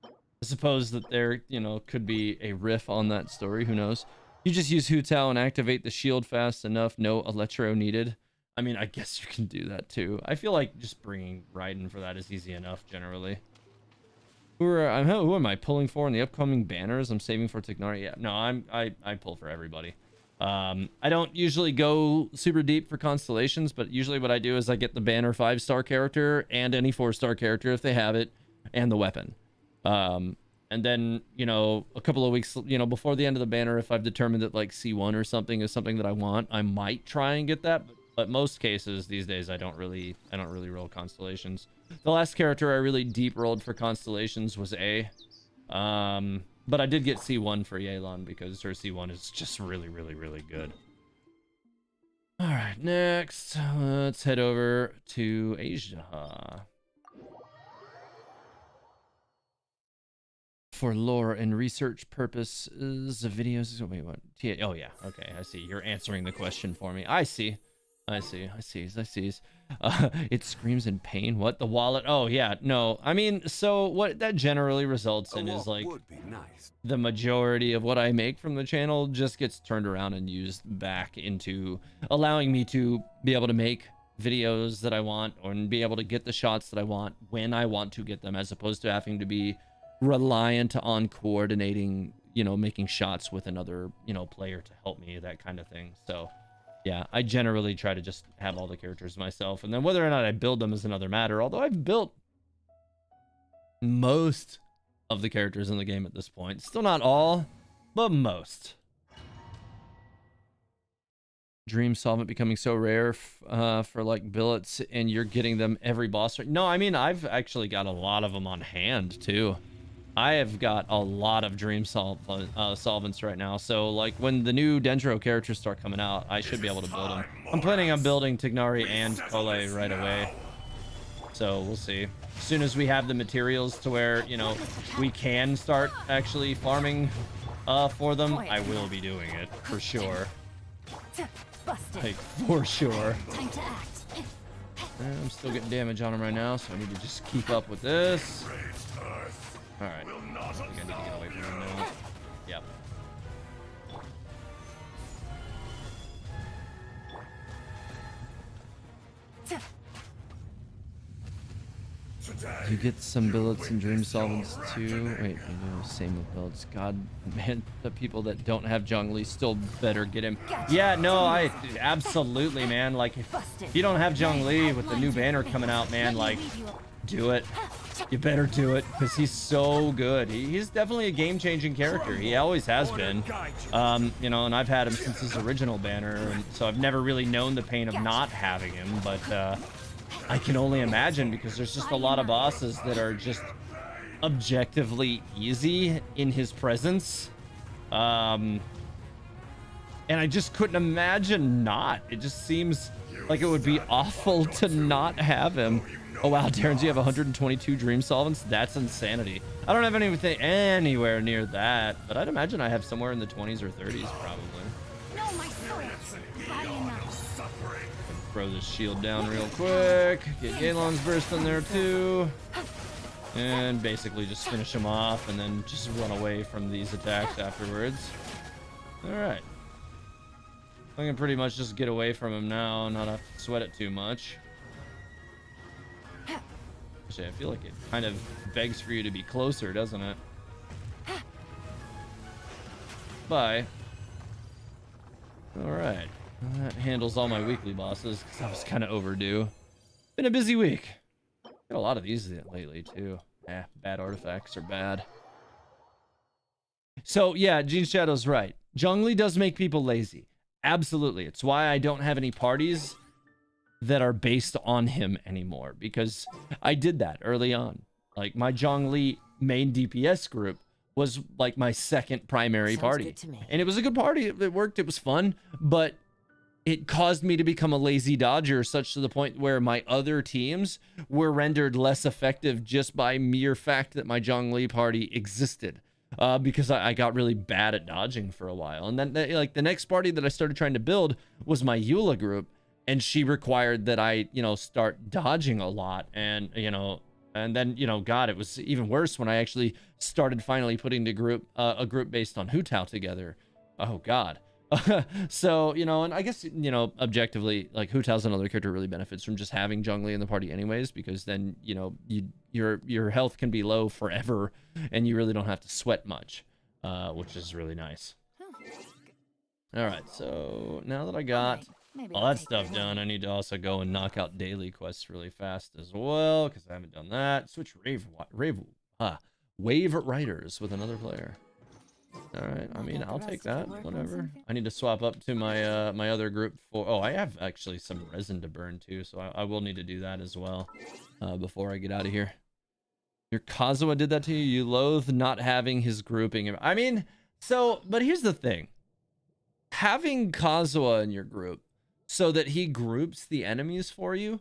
I suppose that there, could be a riff on that story. Who knows? You just use Hu Tao and activate the shield fast enough. No electro needed. I mean, I guess you can do that too. I feel like just bringing Raiden for that is easy enough generally. Who am I pulling for in the upcoming banners? I'm saving for Tignari. Yeah, no, I pull for everybody. I don't usually go super deep for constellations, but usually what I do is I get the banner 5-star character and any 4-star character if they have it, and the weapon. And then, a couple of weeks, before the end of the banner, if I've determined that like C1 or something is something that I want, I might try and get that. But most cases these days, I don't really roll constellations. The last character I really deep rolled for constellations was A. But I did get C1 for Yelan because her C1 is just really, really, really good. All right, next, let's head over to Asia. For lore and research purposes, the videos. Wait, what? Oh yeah, okay, I see. You're answering the question for me. I see. It screams in pain. What? The wallet? Oh yeah, no. I mean, so what that generally results in is like the majority of what I make from the channel just gets turned around and used back into allowing me to be able to make videos that I want and be able to get the shots that I want when I want to get them, as opposed to having to be reliant on coordinating, making shots with another, player to help me, that kind of thing. So yeah, I generally try to just have all the characters myself, and then whether or not I build them is another matter, although I've built most of the characters in the game at this point. Still not all, but most. Dream Solvent becoming so rare for like billets, and you're getting them every boss. No, I mean, I've actually got a lot of them on hand too. I have got a lot of Dream Solvents right now. So like when the new Dendro characters start coming out, I should be able to build them. I'm planning on building Tignari and Kole right away. So we'll see. As soon as we have the materials to where, we can start actually farming for them, I will be doing it for sure. Like, for sure. Time to act. I'm still getting damage on him right now, so I need to just keep up with this. Alright. I think I need to get away from him now. Yep. You get some billets and dream solvents too. Wait, same with billets. God, man, the people that don't have Zhongli still better get him. Yeah, no, absolutely, man. Like, if you don't have Zhongli with the new banner coming out, man, like, do it. You better do it, because he's so good. He's definitely a game-changing character. He always has been. And I've had him since his original banner, and so I've never really known the pain of not having him, but I can only imagine, because there's just a lot of bosses that are just objectively easy in his presence. And I just couldn't imagine not. It just seems like it would be awful to not have him. Oh wow, Terrence, you have 122 dream solvents? That's insanity. I don't have anything anywhere near that, but I'd imagine I have somewhere in the 20s or 30s probably. No, my swords. Throw this shield down real quick. Get Yelan's burst in there too. And basically just finish him off and then just run away from these attacks afterwards. Alright. I can pretty much just get away from him now, not have to sweat it too much. Actually, I feel like it kind of begs for you to be closer, doesn't it? Bye. Alright. That handles all my weekly bosses, because I was kind of overdue. Been a busy week. Got a lot of these lately, too. Bad artifacts are bad. So, yeah, Gene Shadow's right. Zhongli does make people lazy. Absolutely. It's why I don't have any parties that are based on him anymore, because I did that early on. Like, my Zhongli main DPS group was like my second primary Sounds party. good to me. And it was a good party. It worked. It was fun. But it caused me to become a lazy dodger, such to the point where my other teams were rendered less effective just by mere fact that my Zhongli party existed. Because I got really bad at dodging for a while. And then, like, the next party that I started trying to build was my Eula group. And she required that I, start dodging a lot. And, and then, God, it was even worse when I actually started finally putting the group, a group based on Hu Tao together. Oh, God. So, and I guess, objectively, like, Hu Tao's another character really benefits from just having Zhongli in the party anyways, because then, your health can be low forever and you really don't have to sweat much, which is really nice. All right, so now that I got all that stuff done, I need to also go and knock out daily quests really fast as well, because I haven't done that. Switch Wave Riders with another player. All right, I mean, I'll take that, whatever. I need to swap up to my my other group for... Oh, I have actually some resin to burn too, so I will need to do that as well before I get out of here. Your Kazuha did that to you? You loathe not having his grouping. I mean, but here's the thing. Having Kazuha in your group so that he groups the enemies for you,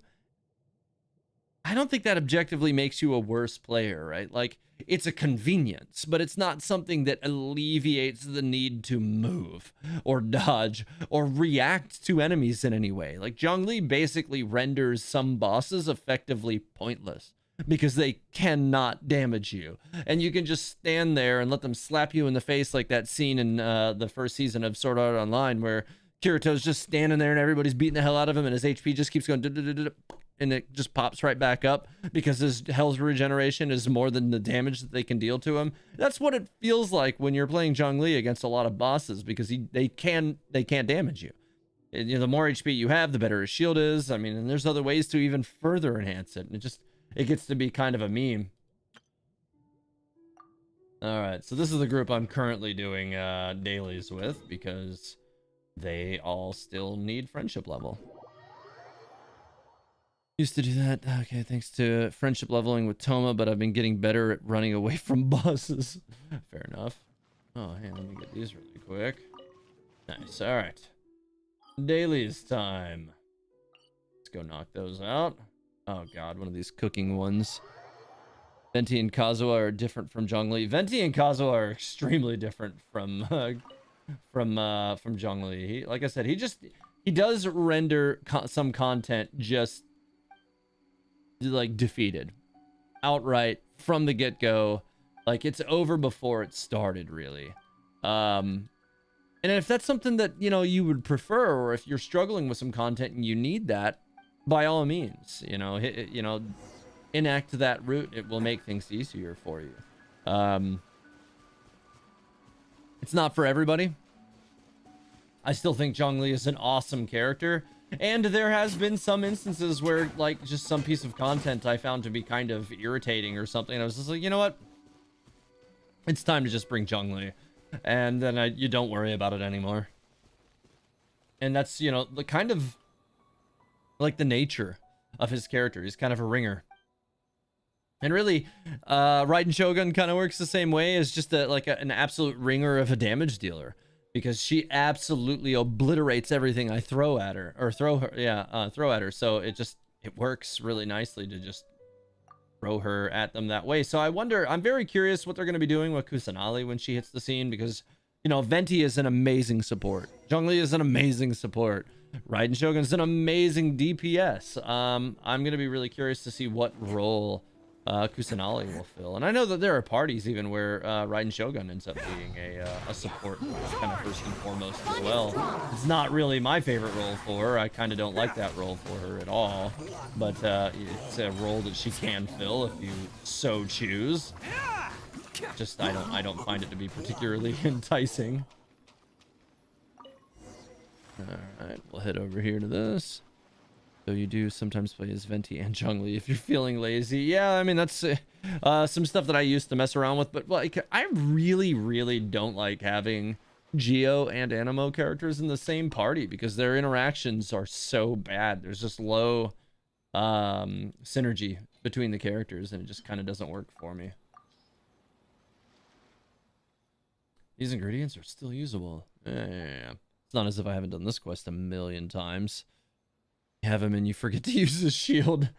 I don't think that objectively makes you a worse player, right? Like, it's a convenience, but it's not something that alleviates the need to move or dodge or react to enemies in any way. Like, Zhongli basically renders some bosses effectively pointless because they cannot damage you. And you can just stand there and let them slap you in the face, like that scene in the first season of Sword Art Online where Kirito's just standing there and everybody's beating the hell out of him and his HP just keeps going and it just pops right back up because his health regeneration is more than the damage that they can deal to him. That's what it feels like when you're playing Zhongli against a lot of bosses, because they can't damage you. And, the more HP you have, the better his shield is. I mean, and there's other ways to even further enhance it. And it gets to be kind of a meme. All right, so this is the group I'm currently doing dailies with, because they all still need friendship level. Used to do that. Okay, thanks to friendship leveling with Toma, but I've been getting better at running away from bosses. Fair enough. Oh, hey, let me get these really quick. Nice. All right. Dailies time. Let's go knock those out. Oh, God, one of these cooking ones. Venti and Kazuha are different from Zhongli. Venti and Kazuha are extremely different from Zhongli. Like I said, he does render some content just like defeated outright from the get-go. Like, it's over before it started, really. And if that's something that you would prefer, or if you're struggling with some content and you need that, by all means, enact that route. It will make things easier for you. It's not for everybody. I still think Zhongli is an awesome character. And there has been some instances where, like, just some piece of content I found to be kind of irritating or something. I was just like, you know what? It's time to just bring Zhongli. And then you don't worry about it anymore. And that's, the kind of, like, the nature of his character. He's kind of a ringer. And really, Raiden Shogun kind of works the same way as just an absolute ringer of a damage dealer. Because she absolutely obliterates everything I throw at her, or throw at her. So it works really nicely to just throw her at them that way. So I'm very curious what they're going to be doing with Kusanali when she hits the scene, because, Venti is an amazing support. Zhongli is an amazing support. Raiden Shogun is an amazing DPS. I'm going to be really curious to see what role Kusanali will fill. And I know that there are parties even where Raiden Shogun ends up being a support kind of first and foremost as well. It's not really my favorite role for her. I kind of don't like that role for her at all. But it's a role that she can fill if you so choose. Just I don't find it to be particularly enticing. Alright, we'll head over here to this. So you do sometimes play as Venti and Zhongli if you're feeling lazy. Yeah, I mean, that's some stuff that I used to mess around with. But, like, I really, really don't like having Geo and Animo characters in the same party because their interactions are so bad. There's just low synergy between the characters, and it just kind of doesn't work for me. These ingredients are still usable. Yeah. It's not as if I haven't done this quest a million times. You have him and you forget to use his shield.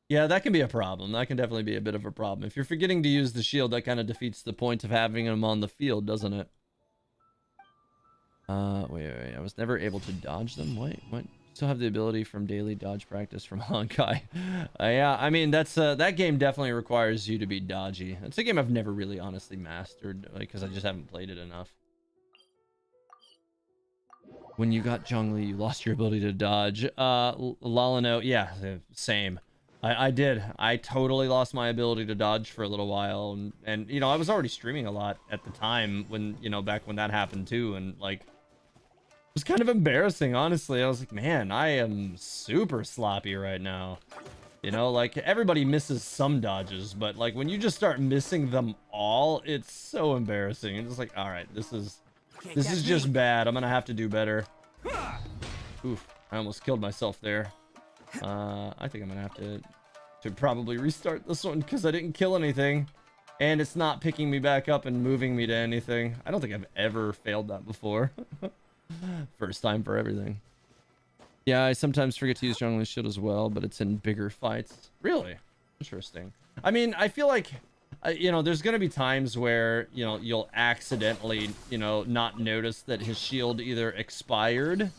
Yeah, that can be a problem. That can definitely be a bit of a problem. If you're forgetting to use the shield, that kind of defeats the point of having him on the field, doesn't it? Wait. I was never able to dodge them. Wait, what? Still have the ability from daily dodge practice from Honkai. Yeah, I mean, that's that game definitely requires you to be dodgy. It's a game I've never really honestly mastered, like, because I just haven't played it enough. When you got Zhongli, you lost your ability to dodge. Lalino, yeah, same. I did. I totally lost my ability to dodge for a little while, and you know, I was already streaming a lot at the time when, you know, back when that happened too, and like, it was kind of embarrassing, honestly. I was like, man, I am super sloppy right now. You know, like, everybody misses some dodges, but like when you just start missing them all, it's so embarrassing. It's just like, all right, this is just bad. I'm gonna have to do better. Oof, I almost killed myself there. I think I'm gonna have to probably restart this one because I didn't kill anything, and it's not picking me back up and moving me to anything. I don't think I've ever failed that before. First time for everything. Yeah, I sometimes forget to use Zhongli's shield as well, but it's in bigger fights. Really? Interesting. I mean, I feel like, you know, there's gonna be times where, you know, you'll accidentally, you know, not notice that his shield either expired,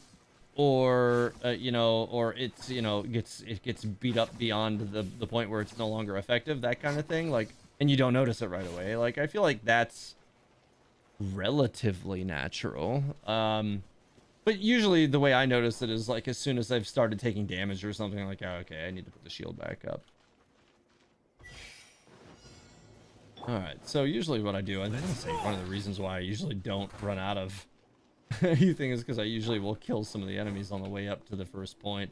or you know, or it's, you know, it gets beat up beyond the point where it's no longer effective, that kind of thing, like, and you don't notice it right away. Like, I feel like that's relatively natural. But usually the way I notice it is like as soon as I've started taking damage or something, like, oh, okay, I need to put the shield back up. All right, so usually what I do, I think I'll say one of the reasons why I usually don't run out of anything is because I usually will kill some of the enemies on the way up to the first point.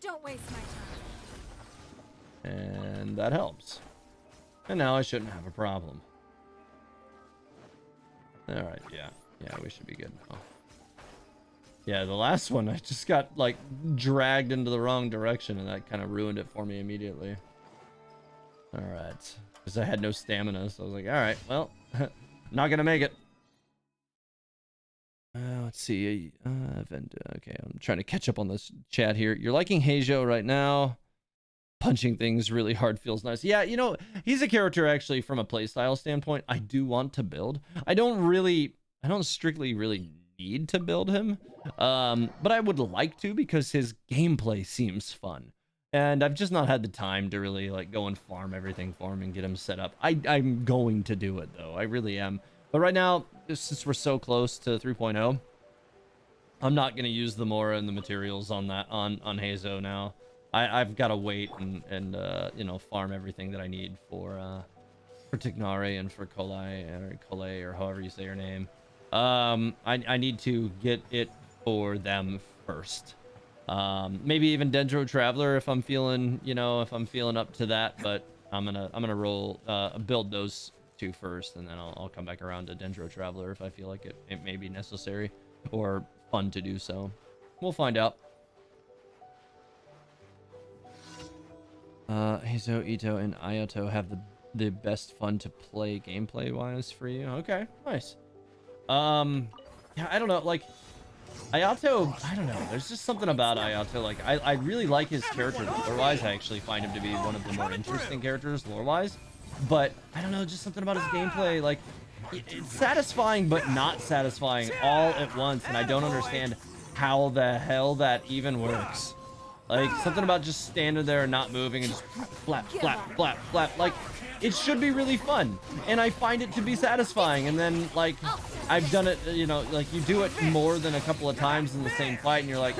Don't waste my time. And that helps. And now I shouldn't have a problem. All right, yeah, we should be good now. Yeah, the last one, I just got like dragged into the wrong direction, and that kind of ruined it for me immediately. All right, because I had no stamina, so I was like, all right, well, not gonna make it. Let's see. Okay, I'm trying to catch up on this chat here. You're liking Heijo right now. Punching things really hard feels nice. Yeah, you know, he's a character actually from a playstyle standpoint I do want to build. I don't strictly really need to build him, but I would like to because his gameplay seems fun. And I've just not had the time to really like go and farm everything for him and get him set up. I'm going to do it though. I really am. But right now, since we're so close to 3.0, I'm not going to use the Mora and the materials on that on Heizo now. I've got to wait and you know, farm everything that I need for Tignari and for Kolei or however you say your name. I need to get it for them first. Maybe even Dendro Traveler if I'm feeling, you know, if I'm feeling up to that, but I'm gonna roll build those two first, and then I'll come back around to Dendro Traveler if I feel like it may be necessary or fun to do so. We'll find out. Heizo, Ito, and Ayato have the best fun to play gameplay wise for you. Okay, nice. Yeah, I don't know, like Ayato, I don't know, there's just something about Ayato, like I really like his character lore wise. I actually find him to be one of the more interesting characters lore wise, but I don't know, just something about his gameplay, like it's satisfying but not satisfying all at once, and I don't understand how the hell that even works. Like, something about just standing there and not moving and just flap, flap, flap, flap. Like, it should be really fun. And I find it to be satisfying. And then, like, I've done it, you know, like, you do it more than a couple of times in the same fight, and you're like,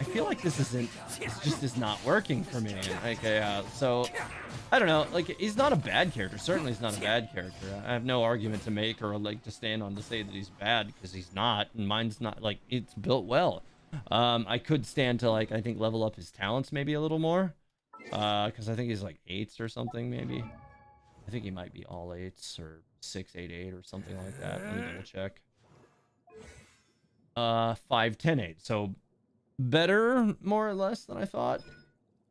I feel like this just is not working for me. Like, so, I don't know. Like, he's not a bad character. Certainly he's not a bad character. I have no argument to make or, like, to stand on to say that he's bad, because he's not. And mine's not, like, it's built well. I could stand to, like, I think level up his talents maybe a little more, because I think he's like 8s or something maybe. I think he might be all 8s or 688 or something like that. Let me double check. 510-8. So better, more or less, than I thought.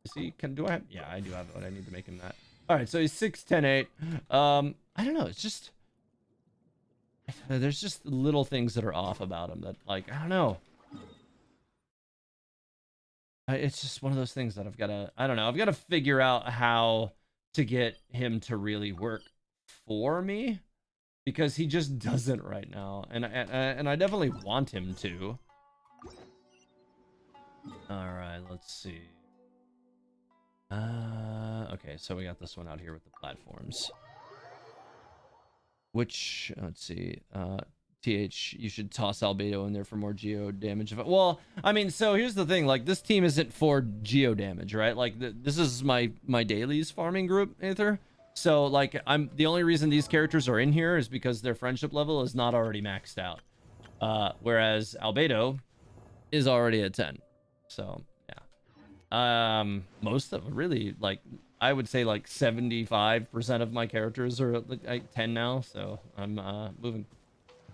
Is he? Do I have? Yeah, I do have what I need to make him that. All right, so he's 6'10", 8. I don't know. It's just there's just little things that are off about him that, like, I don't know. It's just one of those things that I've got to, I don't know. I've got to figure out how to get him to really work for me, because he just doesn't right now, and I definitely want him to. All right, let's see. Okay, so we got this one out here with the platforms. Which, let's see, you should toss Albedo in there for more geo damage. Well, I mean, so here's the thing, like, this team isn't for geo damage, right? Like, this is my dailies farming group, Aether. So, like, the only reason these characters are in here is because their friendship level is not already maxed out. Whereas Albedo is already at 10. So, yeah. Most of, really, like, I would say like 75% of my characters are at like 10 now, so I'm moving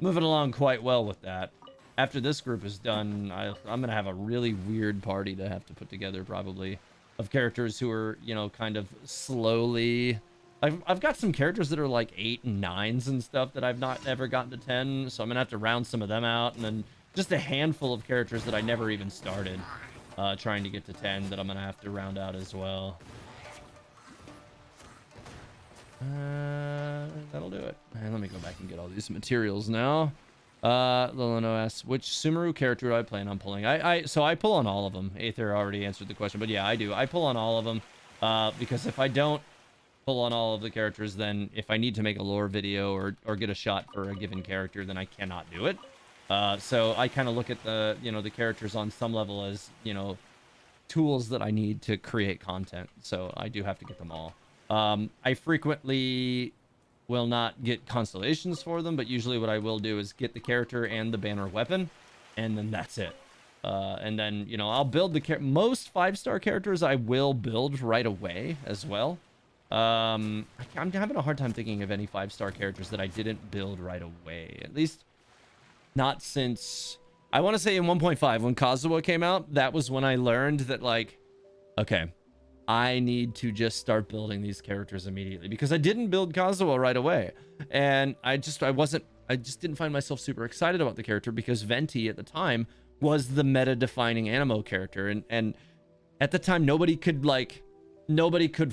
along quite well with that. After this group is done, I'm gonna have a really weird party to have to put together, probably, of characters who are, you know, kind of slowly. I've got some characters that are like 8 and 9s and stuff that I've not ever gotten to 10, so I'm gonna have to round some of them out, and then just a handful of characters that I never even started trying to get to 10 that I'm gonna have to round out as well. That'll do it. And let me go back and get all these materials now. Lilino asks, which Sumeru character do I plan on pulling? So I pull on all of them. Aether already answered the question, but yeah, I do. I pull on all of them, because if I don't pull on all of the characters, then if I need to make a lore video or get a shot for a given character, then I cannot do it. So I kind of look at the, you know, the characters on some level as, you know, tools that I need to create content. So I do have to get them all. I frequently will not get constellations for them, but usually what I will do is get the character and the banner weapon, and then that's it. And then, you know, I'll build most 5-star characters I will build right away as well. I'm having a hard time thinking of any 5-star characters that I didn't build right away. At least not since, I want to say in 1.5 when Kazuha came out, that was when I learned that, like, okay, I need to just start building these characters immediately, because I didn't build Kazuha right away, and I just didn't find myself super excited about the character, because Venti at the time was the meta defining Animo character, and at the time nobody could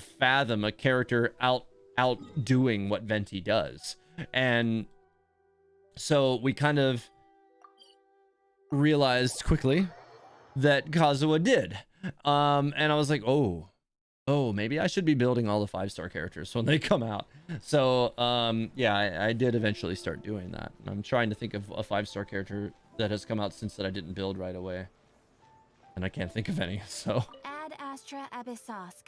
fathom a character outdoing what Venti does. And so we kind of realized quickly that Kazuha did, and I was like, oh, maybe I should be building all the 5-star characters when they come out. So, yeah, I did eventually start doing that. I'm trying to think of a 5-star character that has come out since that I didn't build right away, and I can't think of any, so. Ad Astra Abyssosk.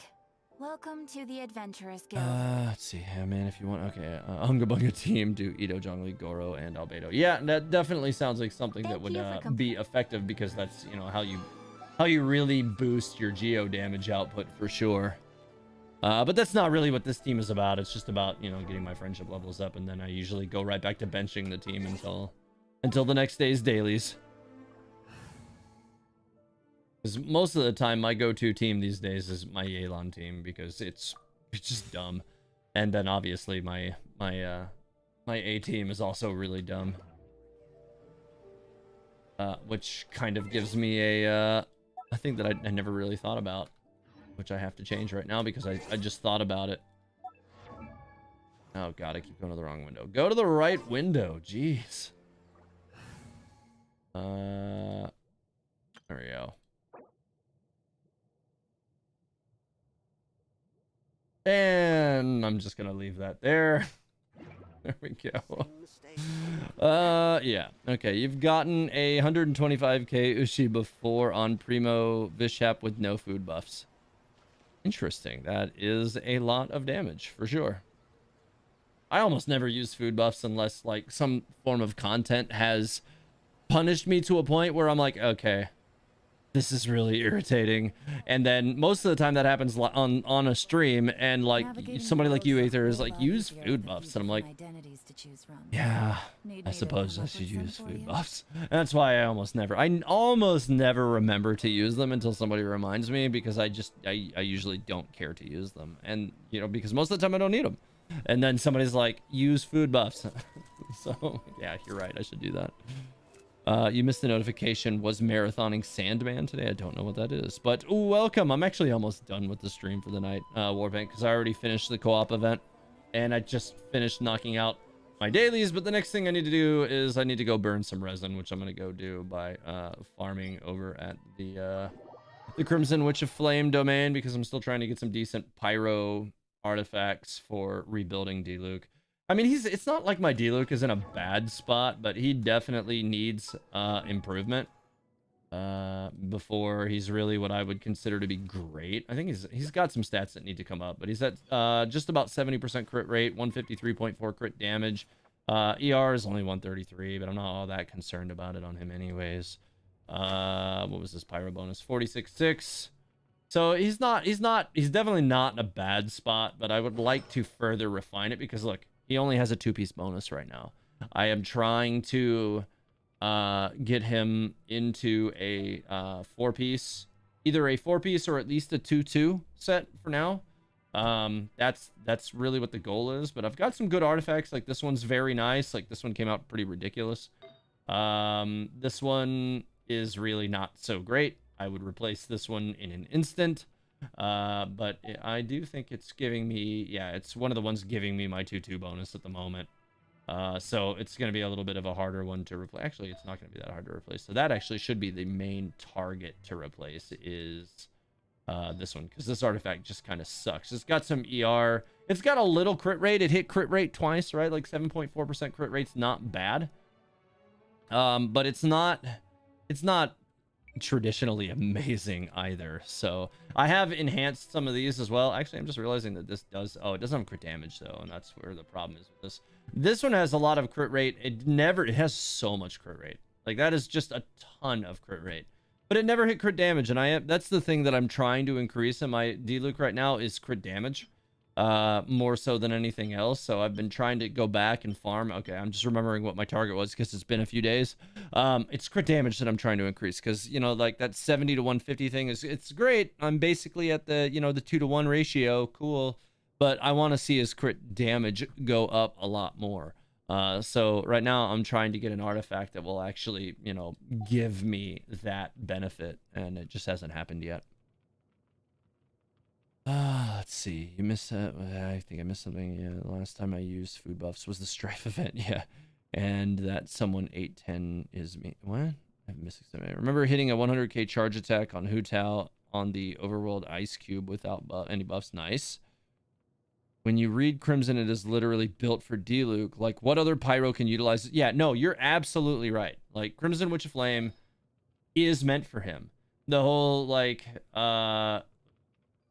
Welcome to the Adventurers Guild. Let's see. Yeah, man, if you want, okay. Unga Bunga team, do Ito, Zhongli, Goro, and Albedo. Yeah, that definitely sounds like something that would be effective, because that's, you know, how you really boost your geo damage output for sure. But that's not really what this team is about. It's just about, you know, getting my friendship levels up, and then I usually go right back to benching the team until the next day's dailies. Because most of the time, my go-to team these days is my Yelan team, because it's just dumb. And then obviously my A team is also really dumb. Which kind of gives me a thing that I never really thought about, which I have to change right now, because I just thought about it. Oh god, I keep going to the wrong window. Go to the right window, jeez. There we go. And I'm just gonna leave that there. There we go. Yeah. Okay, you've gotten a 125k Ushi before on Primo Vishap with no food buffs. Interesting. That is a lot of damage, for sure. I almost never use food buffs unless, like, some form of content has punished me to a point where I'm like, okay, this is really irritating. And then most of the time that happens on a stream, and like somebody like you, Aether, is like, use food buffs, and I'm like, yeah, I suppose I should use food buffs. And that's why I almost never remember to use them until somebody reminds me, because I usually don't care to use them, and you know, because most of the time I don't need them, and then somebody's like, use food buffs. So yeah, you're right, I should do that. You missed the notification. Was marathoning Sandman today? I don't know what that is, but ooh, welcome. I'm actually almost done with the stream for the night, Warbank, because I already finished the co-op event, and I just finished knocking out my dailies. But the next thing I need to do is I need to go burn some resin, which I'm gonna go do by farming over at the Crimson Witch of Flame domain, because I'm still trying to get some decent pyro artifacts for rebuilding D-Luke. I mean, it's not like my D-Luke is in a bad spot, but he definitely needs improvement before he's really what I would consider to be great. I think he's got some stats that need to come up, but he's at just about 70% crit rate, 153.4 crit damage. ER is only 133, but I'm not all that concerned about it on him anyways. What was his pyro bonus? 46.6. So he's definitely not in a bad spot, but I would like to further refine it, because look, he only has a 2-piece bonus right now. I am trying to get him into a 4-piece, either a 4-piece or at least a 2-2 set for now. That's really what the goal is. But I've got some good artifacts. Like this one's very nice. Like this one came out pretty ridiculous. This one is really not so great. I would replace this one in an instant. But I do think it's giving me, yeah, it's one of the ones giving me my 2-2 bonus at the moment. So it's going to be a little bit of a harder one to replace. Actually, it's not going to be that hard to replace. So that actually should be the main target to replace, is this one, because this artifact just kind of sucks. It's got some ER. It's got a little crit rate. It hit crit rate twice, right? Like 7.4% crit rate's not bad. But it's not traditionally amazing either. So I have enhanced some of these as well. Actually, I'm just realizing that this does, oh, it doesn't have crit damage though, and that's where the problem is with this. This one has a lot of crit rate. It has so much crit rate. Like that is just a ton of crit rate, but it never hit crit damage. And that's the thing that I'm trying to increase in my D-Luke right now, is crit damage. More so than anything else. So I've been trying to go back and farm. Okay, I'm just remembering what my target was, because it's been a few days. It's crit damage that I'm trying to increase, because you know, like that 70 to 150 thing it's great. I'm basically at the, you know, the 2-to-1 ratio, cool, but I want to see his crit damage go up a lot more. So right now I'm trying to get an artifact that will actually, you know, give me that benefit, and it just hasn't happened yet. Let's see. You missed that. I think I missed something. Yeah, the last time I used food buffs was the Strife event. Yeah, and that someone 810 is me. What? I'm missing something. I remember hitting a 100k charge attack on Hu Tao on the overworld ice cube without any buffs. Nice. When you read Crimson, it is literally built for D-Luke. Like, what other pyro can utilize it? Yeah, no, you're absolutely right. Like, Crimson Witch of Flame is meant for him. The whole, like,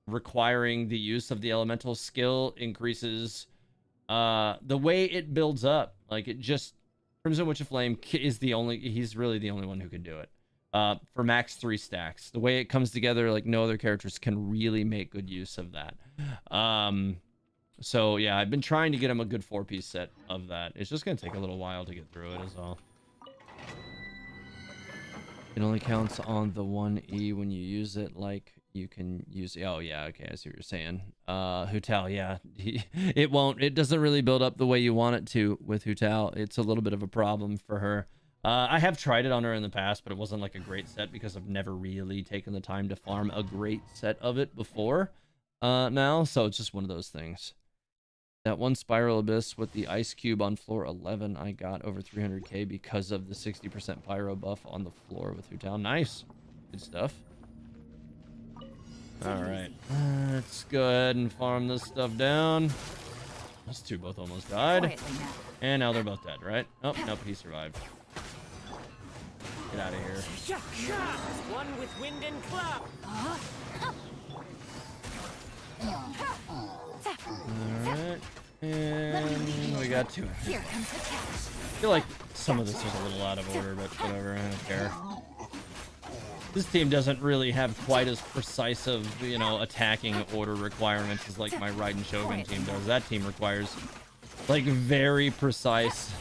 requiring the use of the elemental skill increases the way it builds up. Like, it just, Crimson Witch of Flame is he's really the only one who can do it. For max 3 stacks. The way it comes together, like, no other characters can really make good use of that. So yeah, I've been trying to get him a good 4-piece set of that. It's just gonna take a little while to get through it, is all. It only counts on the 1E when you use it. Like, you can use, oh yeah, okay, I see what you're saying. Hu Tao, yeah, it doesn't really build up the way you want it to with Hu Tao. It's a little bit of a problem for her. I have tried it on her in the past, but it wasn't like a great set, because I've never really taken the time to farm a great set of it before now. So it's just one of those things. That one Spiral Abyss with the ice cube on floor 11, I got over 300k because of the 60% pyro buff on the floor with Hu Tao. Nice. Good stuff. Alright. Let's go ahead and farm this stuff down. Those two both almost died. And now they're both dead, right? Oh, nope, he survived. Get out of here. One with wind and cloud. Alright. And we got two. I feel like some of this was a little out of order, but whatever, I don't care. this team doesn't really have quite as precise of, you know, attacking order requirements as like my Raiden Shogun team does. That team requires like very precise,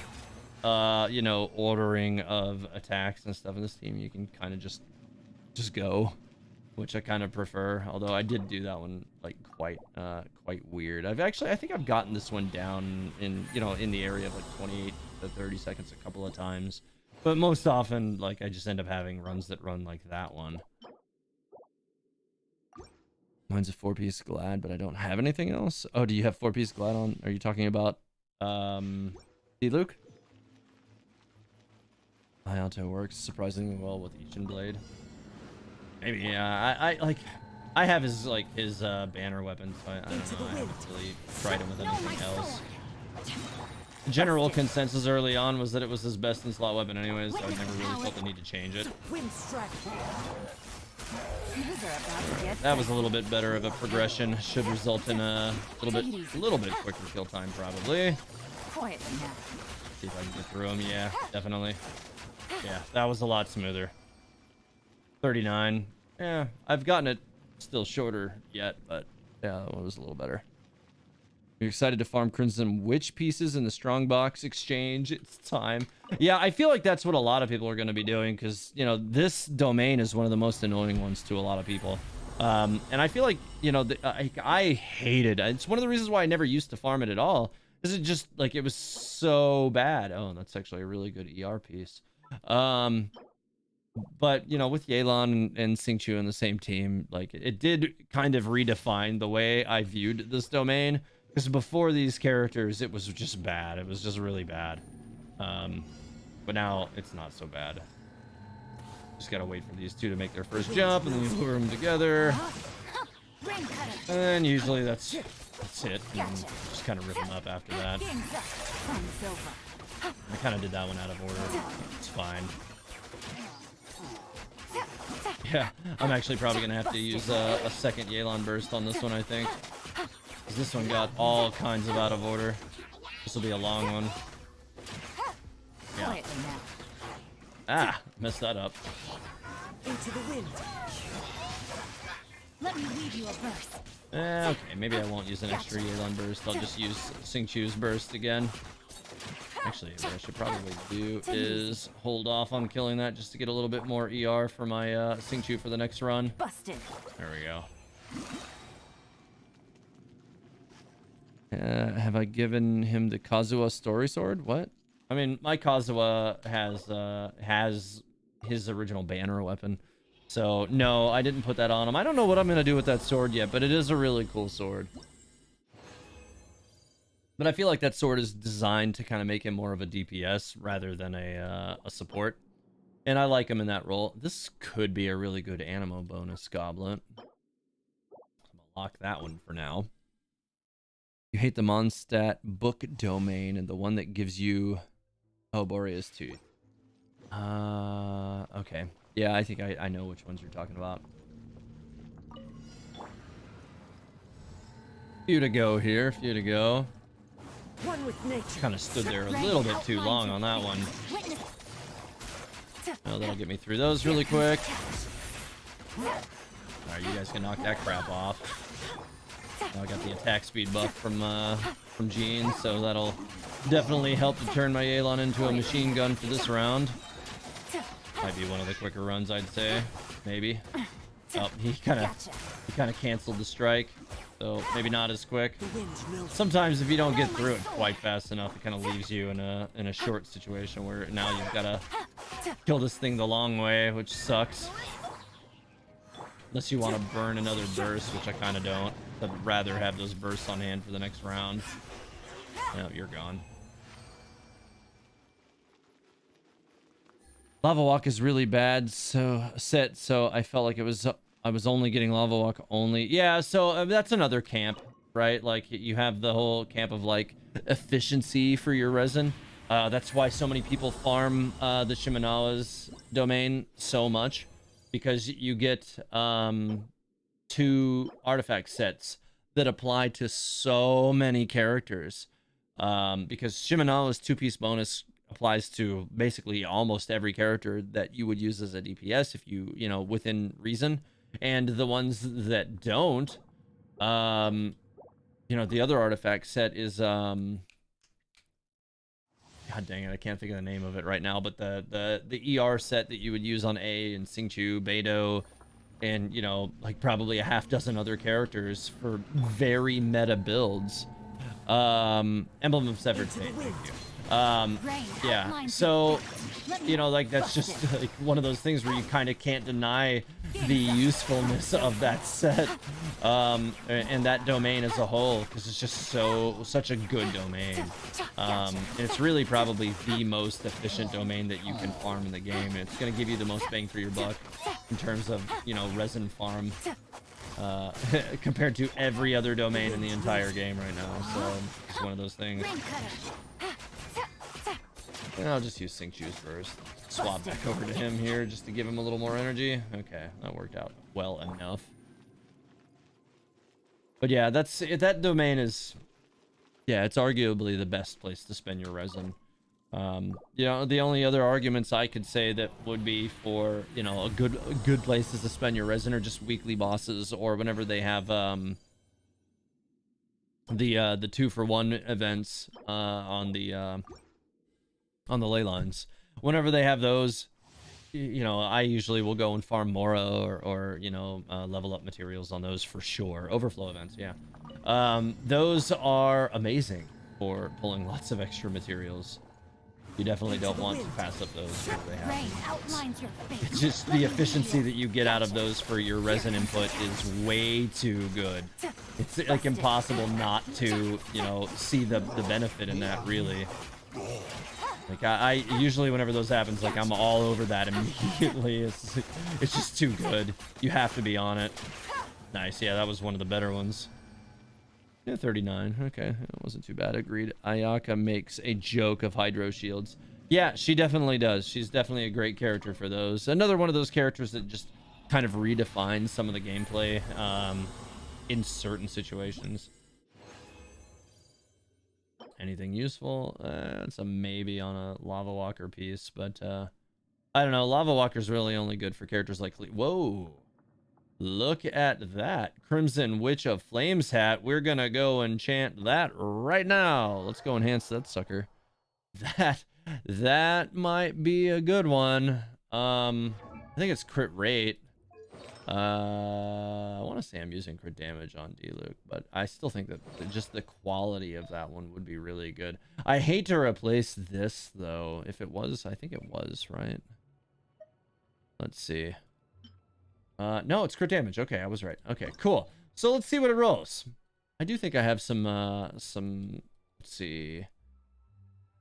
you know, ordering of attacks and stuff. In this team, you can kind of just go, which I kind of prefer. Although I did do that one like quite weird. I think I've gotten this one down in, you know, in the area of like 28 to 30 seconds a couple of times. But most often, like, I just end up having runs that run like that one. Mine's a 4-piece Glad, but I don't have anything else. Oh, do you have 4-piece Glad on? Are you talking about, Luke? High Alto works surprisingly well with Ishin Blade. Maybe, yeah. I have his, like, his, banner weapon, so I don't know. I haven't really tried him with anything else. General consensus early on was that it was his best in slot weapon anyways, so I never really felt the need to change it. That was a little bit better of a progression. Should result in a little bit quicker kill time probably. See if I can get through him. Yeah, definitely. Yeah, that was a lot smoother. 39. Yeah, I've gotten it still shorter yet, but yeah, that one was a little better. You're excited to farm Crimson Witch pieces in the Strongbox exchange. It's time. Yeah, I feel like that's what a lot of people are going to be doing because, you know, this domain is one of the most annoying ones to a lot of people. And I feel like, you know, I hate it. It's one of the reasons why I never used to farm it at all. Is it just, like, it was so bad. Oh, that's actually a really good ER piece. But, you know, with Yelan and Xingqiu in the same team, like, it did kind of redefine the way I viewed this domain. Because before these characters, it was just bad. It was just really bad. But now, it's not so bad. Just gotta wait for these two to make their first jump, and then you lure them together. And then usually that's it. And just kind of rip them up after that. I kind of did that one out of order. It's fine. Yeah, I'm actually probably going to have to use a second Yelan burst on this one, I think. This one got all kinds of out of order. This will be a long one. Yeah. Ah, messed that up. Into the wind. Let me leave you a burst. Okay, maybe I won't use an extra Yelan burst. I'll just use Xingqiu's burst again. Actually, what I should probably do is hold off on killing that just to get a little bit more ER for my Xingqiu for the next run. Busted. There we go. Have I given him the Kazuha story sword? What? I mean, my Kazuha has his original banner weapon. So, no, I didn't put that on him. I don't know what I'm going to do with that sword yet, but it is a really cool sword. But I feel like that sword is designed to kind of make him more of a DPS rather than a support. And I like him in that role. This could be a really good Animo bonus goblet. I'm going to lock that one for now. You hate the Mondstadt book domain and the one that gives you... Oh, Borea's Tooth. Okay. Yeah, I think I know which ones you're talking about. Few to go here, few to go. One with nature. Kind of stood there a little bit too long on that one. Oh, that'll get me through those really quick. Alright, you guys can knock that crap off. Now I got the attack speed buff from Jean, so that'll definitely help to turn my Yelan into a machine gun for this round. Might be one of the quicker runs, I'd say. Maybe. Oh, he kind of canceled the strike, so maybe not as quick. Sometimes if you don't get through it quite fast enough, it kind of leaves you in a short situation where now you've got to kill this thing the long way, which sucks. Unless you want to burn another burst, which I kind of don't. I'd rather have those bursts on hand for the next round. No, you're gone. Lava Walk is really bad, so I felt like I was only getting Lava Walk only. Yeah, so that's another camp, right? Like, you have the whole camp of, like, efficiency for your resin. That's why so many people farm the Shimenawa's domain so much. Because you get 2 artifact sets that apply to so many characters. Because Shimenawa's 2-piece bonus applies to basically almost every character that you would use as a DPS if you, within reason. And the ones that don't, the other artifact set is, God dang it, I can't think of the name of it right now, but the ER set that you would use on A and Xingqiu, Beidou, and, like probably a half dozen other characters for very meta builds. Emblem of Severed Fate, thank you. Yeah, so, like that's just like one of those things where you kind of can't deny the usefulness of that set, and that domain as a whole, because it's just such a good domain. And it's really probably the most efficient domain that you can farm in the game, and it's going to give you the most bang for your buck in terms of, resin farm, compared to every other domain in the entire game right now. So it's one of those things. And I'll just use Xingqiu's first. Swap back over to him here just to give him a little more energy. Okay, that worked out well enough. But yeah, that domain is, yeah, it's arguably the best place to spend your resin. The only other arguments I could say that would be for, a good places to spend your resin are just weekly bosses, or whenever they have the 2-for-1 events on the ley lines. Whenever they have those, I usually will go and farm Mora or level up materials on those for sure. Overflow events, yeah. Those are amazing for pulling lots of extra materials. You definitely don't want to pass up those. They have. It's just the efficiency that you get out of those for your resin input is way too good. It's like impossible not to, see the benefit in that, really. Like I usually, whenever those happens, like I'm all over that immediately. It's just too good. You have to be on it. Nice. Yeah, that was one of the better ones. Yeah, 39. Okay, it wasn't too bad. Agreed. Ayaka makes a joke of hydro shields. Yeah, she definitely does. She's definitely a great character for those. Another one of those characters that just kind of redefines some of the gameplay in certain situations. Anything useful? It's a maybe on a Lava Walker piece, but I don't know. Lava Walker's really only good for characters like Whoa! Look at that Crimson Witch of Flames hat. We're gonna go and chant that right now. Let's go enhance that sucker. That might be a good one. I think it's crit rate. I want to say I'm using crit damage on D-Luke, but I still think that just the quality of that one would be really good. I hate to replace this, though. If it was, I think it was, right? Let's see. No, it's crit damage. Okay, I was right. Okay, cool. So let's see what it rolls. I do think I have some, let's see,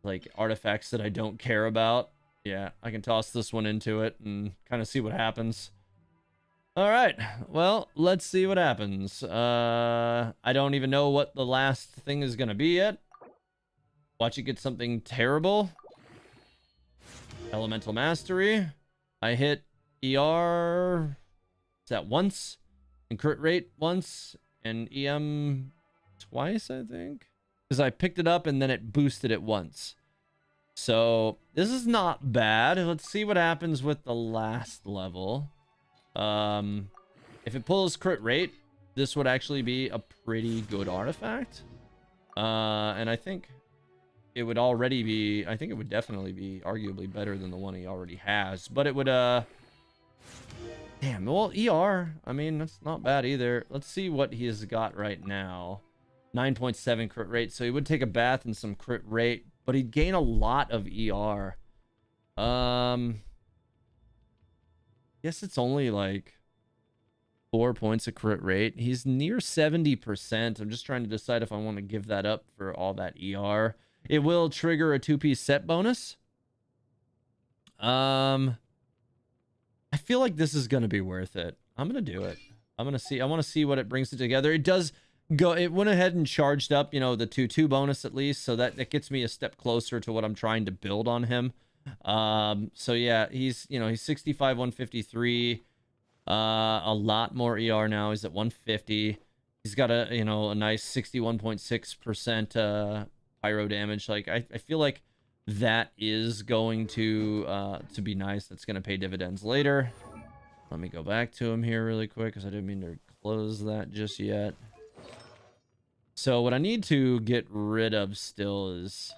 like artifacts that I don't care about. Yeah, I can toss this one into it and kind of see what happens. All right, well, let's see what happens. I don't even know what the last thing is gonna be yet. Watch it get something terrible. Elemental Mastery. I hit ER, is that once? And crit rate once, and EM twice, I think? Because I picked it up and then it boosted it once. So, this is not bad. Let's see what happens with the last level. If it pulls crit rate, this would actually be a pretty good artifact. And I think it would already be, I think it would definitely be arguably better than the one he already has. But it would, damn, well, ER, I mean, that's not bad either. Let's see what he has got right now. 9.7 crit rate, so he would take a bath in some crit rate, but he'd gain a lot of ER. Guess it's only like 4 points of crit rate. He's near 70%. I'm just trying to decide if I want to give that up for all that ER. It will trigger a 2-piece set bonus. I feel like this is going to be worth it. I'm going to do it. I want to see what it brings it together. It does go, it went ahead and charged up, the 2/2 bonus at least. So that gets me a step closer to what I'm trying to build on him. So yeah, he's 65, 153, a lot more ER now. He's at 150. He's got a nice 61.6% pyro damage. Like I feel like that is going to be nice. That's going to pay dividends later. Let me go back to him here really quick because I didn't mean to close that just yet. So what I need to get rid of still is,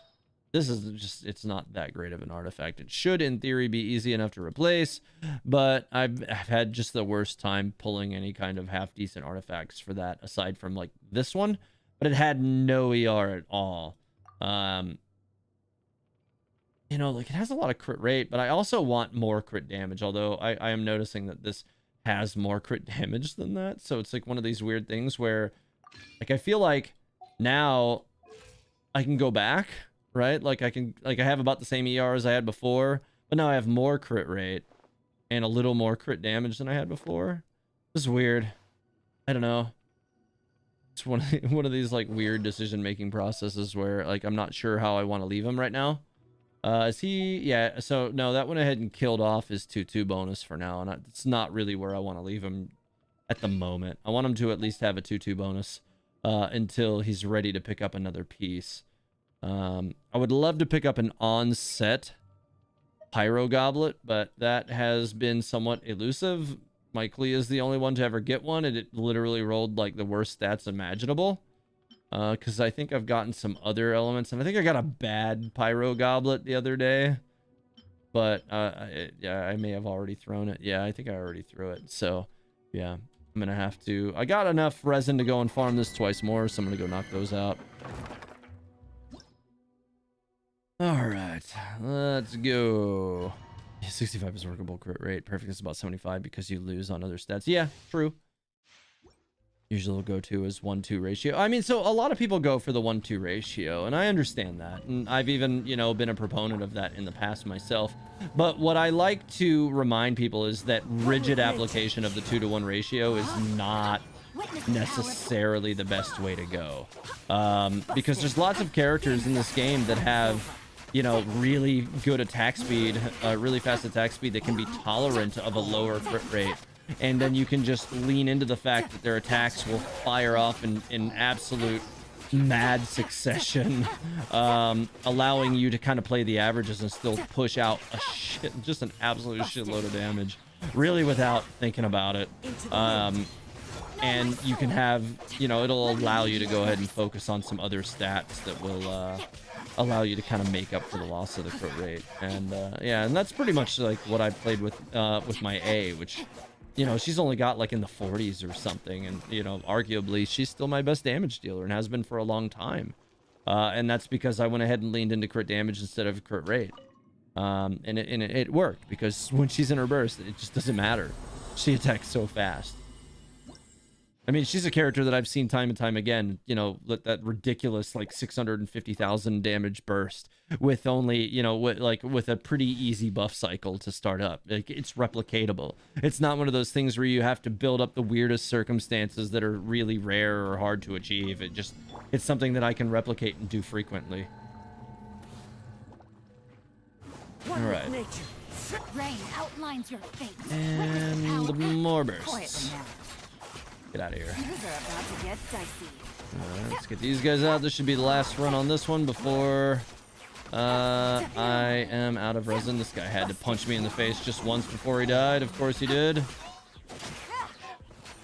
this is just, it's not that great of an artifact. It should in theory be easy enough to replace, but I've had just the worst time pulling any kind of half decent artifacts for that aside from like this one, but it had no ER at all. You know, like it has a lot of crit rate, but I also want more crit damage, although I am noticing that this has more crit damage than that. So it's like one of these weird things where like I feel like now I can go back, right? Like I have about the same ER as I had before, but now I have more crit rate and a little more crit damage than I had before. This is weird. I don't know. It's one of these like weird decision-making processes where like I'm not sure how I want to leave him right now. Is he? Yeah, so no, that went ahead and killed off his 2/2 bonus for now, and it's not really where I want to leave him at the moment. I want him to at least have a 2/2 bonus until he's ready to pick up another piece. I would love to pick up an on-set Pyro Goblet, but that has been somewhat elusive. Mike Lee is the only one to ever get one, and it literally rolled like the worst stats imaginable. Because I think I've gotten some other elements, and I think I got a bad Pyro Goblet the other day. But yeah, I may have already thrown it. Yeah, I think I already threw it. So yeah, I'm gonna have to. I got enough resin to go and farm this twice more, so I'm gonna go knock those out. All right, let's go. 65 is workable crit rate. Perfect is about 75 because you lose on other stats. Yeah, true. Usually we'll go to is 1-2 ratio. I mean, so a lot of people go for the 1-2 ratio, and I understand that. And I've even, you know, been a proponent of that in the past myself. But what I like to remind people is that rigid application of the 2-to-1 ratio is not necessarily the best way to go. Because there's lots of characters in this game that have, you know, really good attack speed, really fast attack speed that can be tolerant of a lower crit rate. And then you can just lean into the fact that their attacks will fire off in absolute mad succession, allowing you to kind of play the averages and still push out a shit, just an absolute shitload of damage, really without thinking about it. And you can have, you know, it'll allow you to go ahead and focus on some other stats that will allow you to kind of make up for the loss of the crit rate. And yeah, and that's pretty much like what I played with my A, which, you know, she's only got like in the 40s or something, and you know, arguably she's still my best damage dealer and has been for a long time. And that's because I went ahead and leaned into crit damage instead of crit rate. And it worked, because when she's in her burst, it just doesn't matter. She attacks so fast. I mean, she's a character that I've seen time and time again, you know, that ridiculous like 650,000 damage burst with only, you know, with a pretty easy buff cycle to start up. Like, it's replicatable. It's not one of those things where you have to build up the weirdest circumstances that are really rare or hard to achieve. It's something that I can replicate and do frequently. All right. Rain outlines your fate. And more bursts. Get out of here. Alright, let's get these guys out. This should be the last run on this one before I am out of resin. This guy had to punch me in the face just once before he died. Of course he did.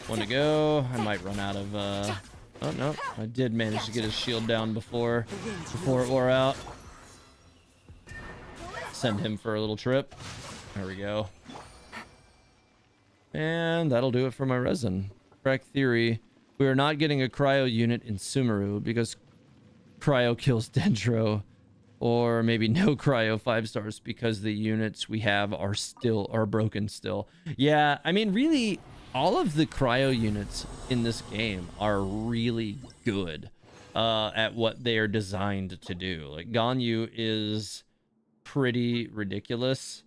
One to go. I might run out of... Oh, no. I did manage to get his shield down before it wore out. Send him for a little trip. There we go. And that'll do it for my resin. Correct theory. We are not getting a cryo unit in Sumeru because cryo kills Dendro, or maybe no cryo 5 stars because the units we have are broken still. Yeah, I mean, really, all of the cryo units in this game are really good at what they are designed to do. Like, Ganyu is pretty ridiculous.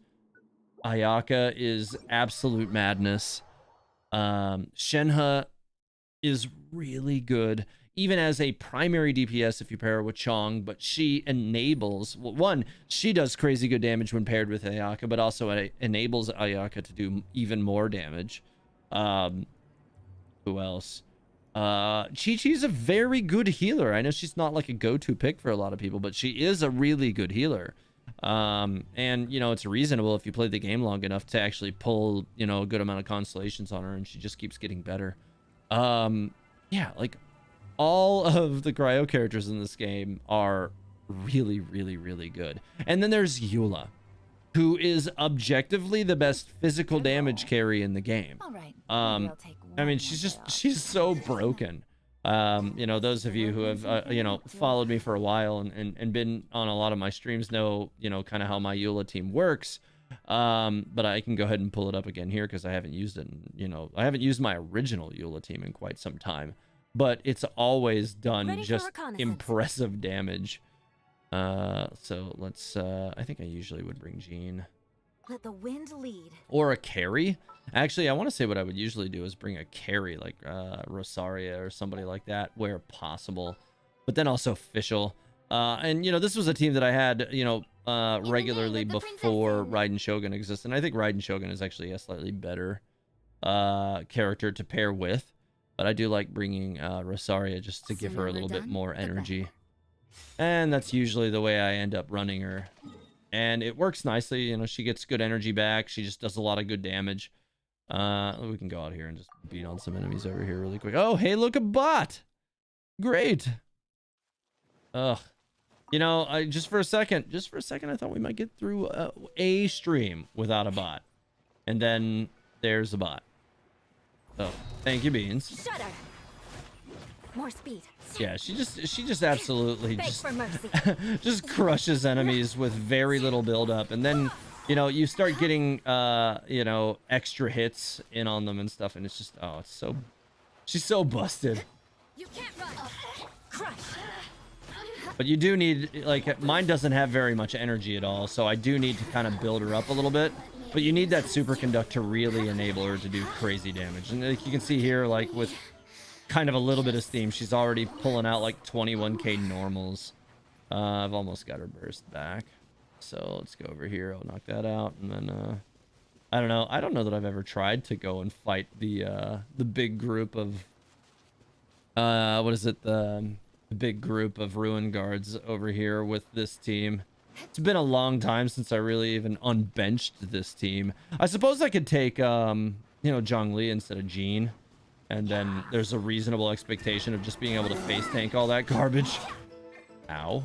Ayaka is absolute madness. Shenhe is really good, even as a primary DPS if you pair her with Chong, but she enables, well, one, she does crazy good damage when paired with Ayaka, but also it enables Ayaka to do even more damage. Who else? Chi-Chi's a very good healer. I know she's not like a go-to pick for a lot of people, but she is a really good healer. And you know, it's reasonable if you play the game long enough to actually pull, you know, a good amount of constellations on her, and she just keeps getting better. Yeah, like all of the cryo characters in this game are really, really, really good. And then there's Eula, who is objectively the best physical damage carry in the game. All right. I mean, she's so broken. You know, those of you who have, you know, followed me for a while and been on a lot of my streams know, you know, kind of how my Eula team works. But I can go ahead and pull it up again here because I haven't used it. You know, I haven't used my original Eula team in quite some time, but it's always done just impressive damage. So let's, I think I usually would bring Jean. Let the wind lead. Or a carry. Actually, I want to say what I would usually do is bring a carry like Rosaria or somebody like that where possible. But then also FIschl. And, you know, this was a team that I had, you know, regularly before Raiden Shogun existed. And I think Raiden Shogun is actually a slightly better character to pair with. But I do like bringing Rosaria just to give her a little bit more energy. And that's usually the way I end up running her. And it works nicely. You know, she gets good energy back. She just does a lot of good damage. We can go out here and just beat on some enemies over here really quick. Oh, hey, look, a bot. Great. Ugh. You know, just for a second, I thought we might get through a stream without a bot. And then there's a bot. Oh, thank you, Beans. Shudder. More speed. Yeah, she just absolutely just crushes enemies with very little build-up, and then, you know, you start getting you know, extra hits in on them and stuff, and it's just, oh, it's so, she's so busted. You can't run. Crush. But you do need, like, mine doesn't have very much energy at all, so I do need to kind of build her up a little bit. But you need that superconduct to really enable her to do crazy damage, and like you can see here, like with kind of a little bit of steam, she's already pulling out like 21k normals. I've almost got her burst back, so let's go over here. I'll knock that out, and then I don't know that I've ever tried to go and fight the big group of what is it, the big group of ruin guards over here with this team. It's been a long time since I really even unbenched this team. I suppose I could take you know, Zhongli instead of Jean. And then there's a reasonable expectation of just being able to face tank all that garbage. Ow.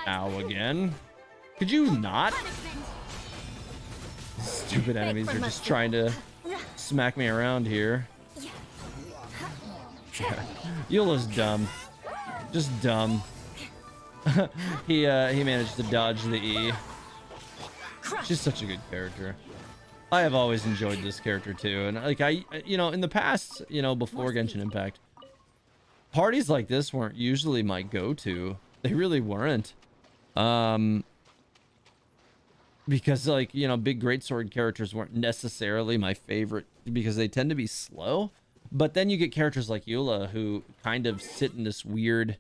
Ow again. Could you not? Stupid enemies are just trying to smack me around here. Eula's dumb. Just dumb. He managed to dodge the E. She's such a good character. I have always enjoyed this character too, and like you know, in the past, you know, before Genshin Impact, parties like this weren't usually my go-to. They really weren't, because like, you know, big greatsword characters weren't necessarily my favorite because they tend to be slow. But then you get characters like Eula who kind of sit in this weird,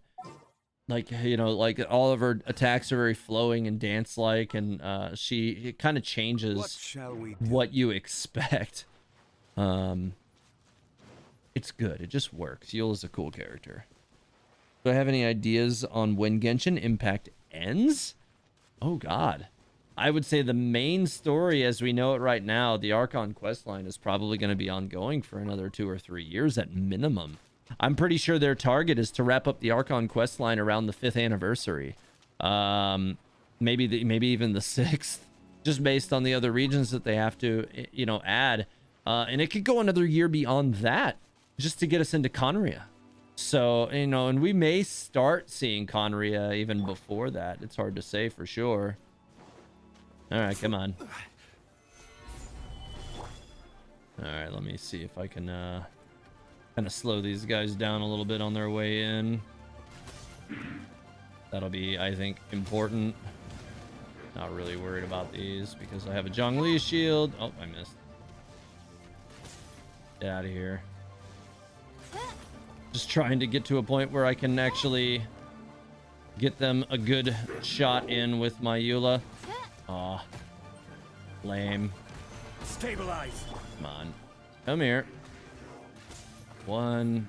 like, you know, like all of her attacks are very flowing and dance-like, and it kind of changes what you expect. It's good. It just works. Eula's a cool character. Do I have any ideas on when Genshin Impact ends? Oh, God. I would say the main story as we know it right now, the Archon questline, is probably going to be ongoing for another 2 or 3 years at minimum. I'm pretty sure their target is to wrap up the Archon questline around the 5th anniversary. Maybe even the 6th, just based on the other regions that they have to, you know, add. And it could go another year beyond that, just to get us into Conria. So, you know, and we may start seeing Conria even before that. It's hard to say for sure. All right, come on. All right, let me see if I can kind of slow these guys down a little bit on their way in. That'll be, I think, important. Not really worried about these because I have a Zhongli shield. Oh, I missed. Get out of here. Just trying to get to a point where I can actually get them a good shot in with my Eula. Aw. Lame. Stabilize. Come on. Come here. 1,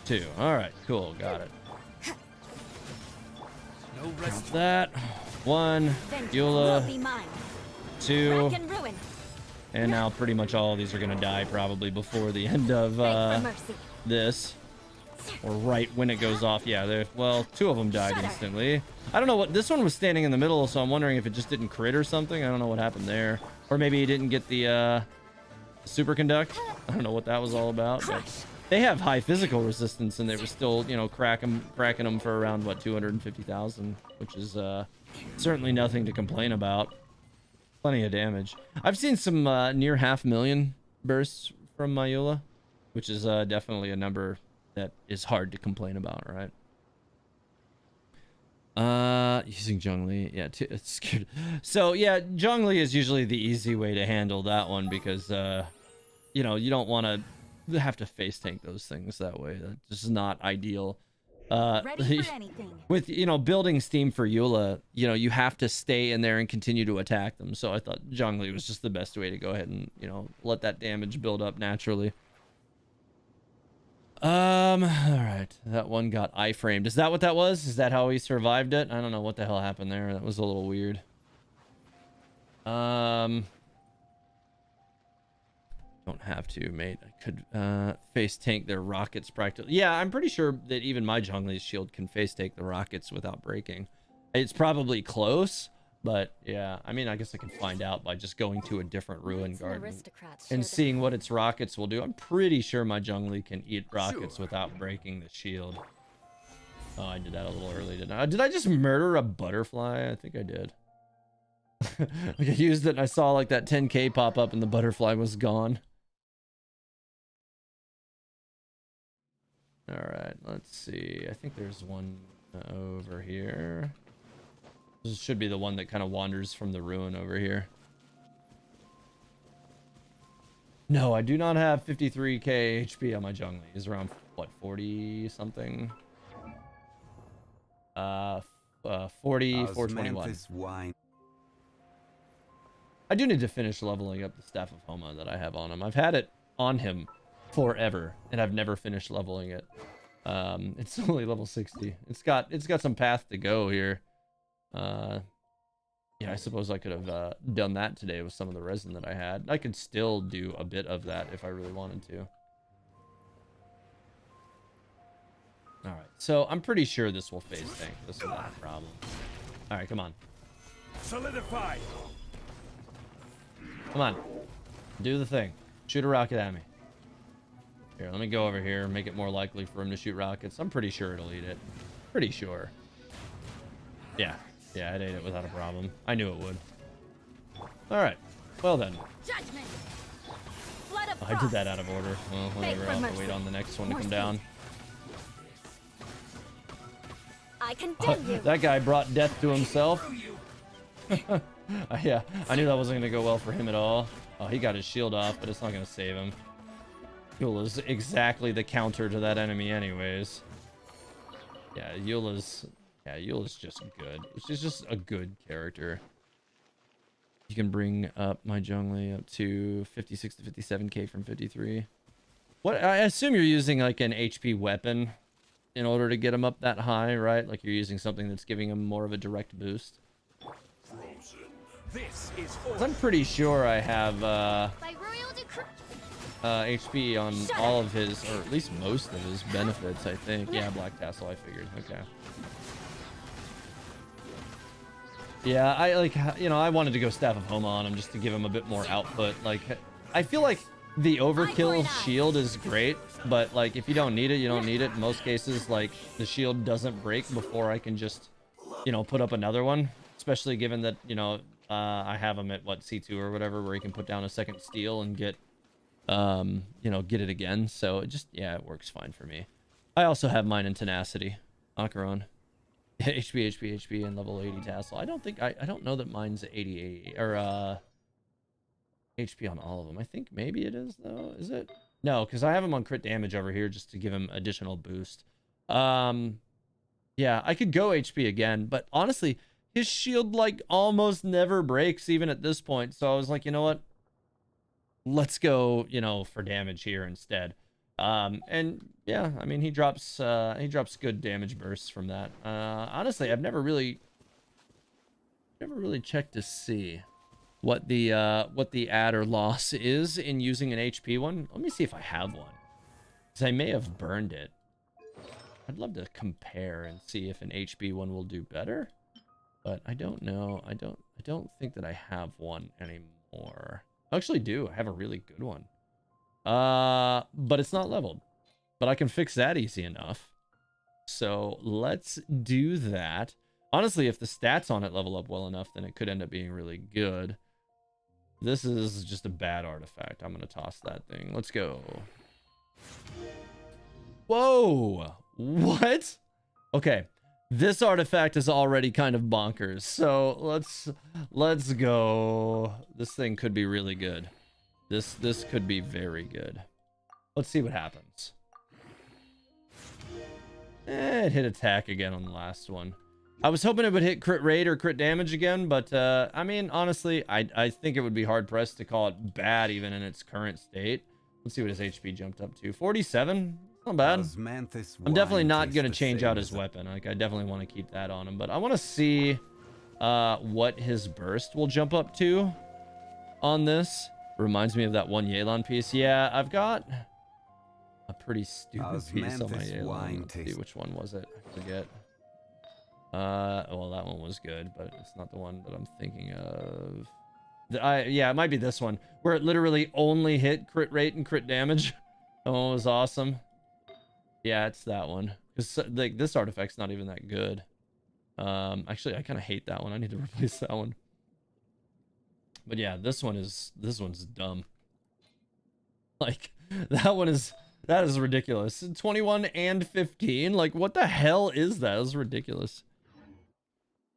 2. All right, cool. Got it. No rest. That. 1, Vengeance will be Eula, mine. 2, Rack and ruin. and now pretty much all of these are gonna die probably before the end of Beg for mercy. this. Or right when it goes off. Yeah, well, 2 of them died Shudder. instantly. I don't know what, this one was standing in the middle, so I'm wondering if it just didn't crit or something. I don't know what happened there. Or maybe he didn't get the superconduct. I don't know what that was all about, but they have high physical resistance and they were still, you know, cracking them for around, what, 250,000, which is certainly nothing to complain about. Plenty of damage. I've seen some near 500,000 bursts from Mayula, which is definitely a number that is hard to complain about, right? Using Zhongli, yeah, it's scared. So yeah, Zhongli is usually the easy way to handle that one because you know, you don't want to have to face tank those things that way. That's just not ideal. Ready for anything. With, you know, building steam for Eula, you know, you have to stay in there and continue to attack them. So I thought Zhongli was just the best way to go ahead and, you know, let that damage build up naturally. All right, that one got iframed. Is that what that was? Is that how he survived it? I don't know what the hell happened there. That was a little weird. Don't have to, mate. I could face tank their rockets practically. Yeah, I'm pretty sure that even my Zhongli's shield can face tank the rockets without breaking. It's probably close, but yeah, I mean, I guess I can find out by just going to a different ruin garden and seeing what its rockets will do. I'm pretty sure my Zhongli can eat rockets without breaking the shield. Oh, I did that a little early, didn't I? Did I just murder a butterfly? I think I did. Like I used it and I saw like that 10k pop up and the butterfly was gone. All right, let's see. I think there's one over here. This should be the one that kind of wanders from the ruin over here. No, I do not have 53k HP on my Zhongli. He's around, what, 40 something? 421. I do need to finish leveling up the Staff of Homa that I have on him. I've had it on him forever, and I've never finished leveling it. It's only level 60. It's got some path to go here. Yeah, I suppose I could have done that today with some of the resin that I had. I could still do a bit of that if I really wanted to. All right, so I'm pretty sure this will phase tank. This is not a problem. All right, come on. Solidify. Come on. Do the thing. Shoot a rocket at me. Here, let me go over here and make it more likely for him to shoot rockets. I'm pretty sure it'll eat it. Pretty sure. Yeah. Yeah, it ate it without a problem. I knew it would. All right. Well then. Judgment. Flood of I did that out of order. Well, whatever. for I'll have to mercy. wait on the next one to More come speed. down. I condemn you. That guy brought death to himself. Yeah, I knew that wasn't going to go well for him at all. Oh, he got his shield off, but it's not going to save him. Eula's exactly the counter to that enemy anyways. Yeah, Eula's just good. She's just a good character. You can bring up my Zhongli up to 56 to 57k from 53. What, I assume you're using like an HP weapon in order to get him up that high, right? Like you're using something that's giving him more of a direct boost. This is 'Cause I'm pretty sure I have By royal decree. HP on all of his, or at least most of his benefits, I think. Yeah, Black Tassel, I figured. Okay. Yeah, I like, you know, I wanted to go Staff of Homa on him just to give him a bit more output. Like, I feel like the overkill shield is great, but like if you don't need it, you don't need it. In most cases, like the shield doesn't break before I can just, you know, put up another one. Especially given that, you know, I have him at what, C2 or whatever, where he can put down a second steel and get, you know, get it again. So it just, yeah, it works fine for me. I also have mine in Tenacity, Acheron. HP, and level 80 tassel. I don't think, I don't know that mine's 80, or, HP on all of them. I think maybe it is, though. Is it? No, because I have him on crit damage over here just to give him additional boost. Yeah, I could go HP again, but honestly, his shield, like, almost never breaks even at this point. So I was like, you know what? Let's go, you know, for damage here instead. And yeah, I mean, he drops good damage bursts from that. Honestly, I've never really Never really checked to see what the add or loss is in using an HP one. Let me see if I have one, because I may have burned it. I'd love to compare and see if an HP one will do better, but I don't know. I don't think that I have one anymore. I actually do. I have a really good one. But it's not leveled. But I can fix that easy enough. So let's do that. Honestly, if the stats on it level up well enough, then it could end up being really good. This is just a bad artifact. I'm going to toss that thing. Let's go. Whoa! What? Okay. This artifact is already kind of bonkers. So let's go. This thing could be really good. This could be very good. Let's see what happens. It hit attack again on the last one. I was hoping it would hit crit rate or crit damage again, but I mean, honestly, I think it would be hard pressed to call it bad even in its current state. Let's see what his HP jumped up to. 47. Not bad. I'm definitely not going to change out his weapon. Like, I definitely want to keep that on him, but I want to see what his burst will jump up to on this. Reminds me of that one Yelan piece. Yeah, I've got a pretty stupid piece on my Yelan. Let's see, which one was it? I forget. Well, that one was good, but it's not the one that I'm thinking of. Yeah, it might be this one, where it literally only hit crit rate and crit damage. That one was awesome. Yeah, it's that one. Because like this artifact's not even that good. Actually, I kind of hate that one. I need to replace that one. But yeah, this one's dumb. Like that is ridiculous. 21 and 15. Like what the hell is that? That's ridiculous.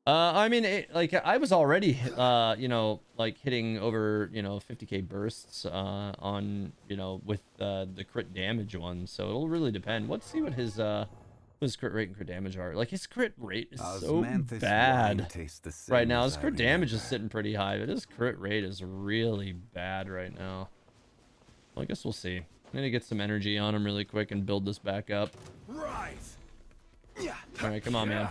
I mean, like I was already, you know, like hitting over, you know, 50k bursts on, you know, with the crit damage one. So it'll really depend. Let's see what his crit rate and crit damage are. Like his crit rate is so bad right now. His crit damage is sitting pretty high, but his crit rate is really bad right now. Well, I guess we'll see. I need to get some energy on him really quick and build this back up. Rise. All right, come on, man.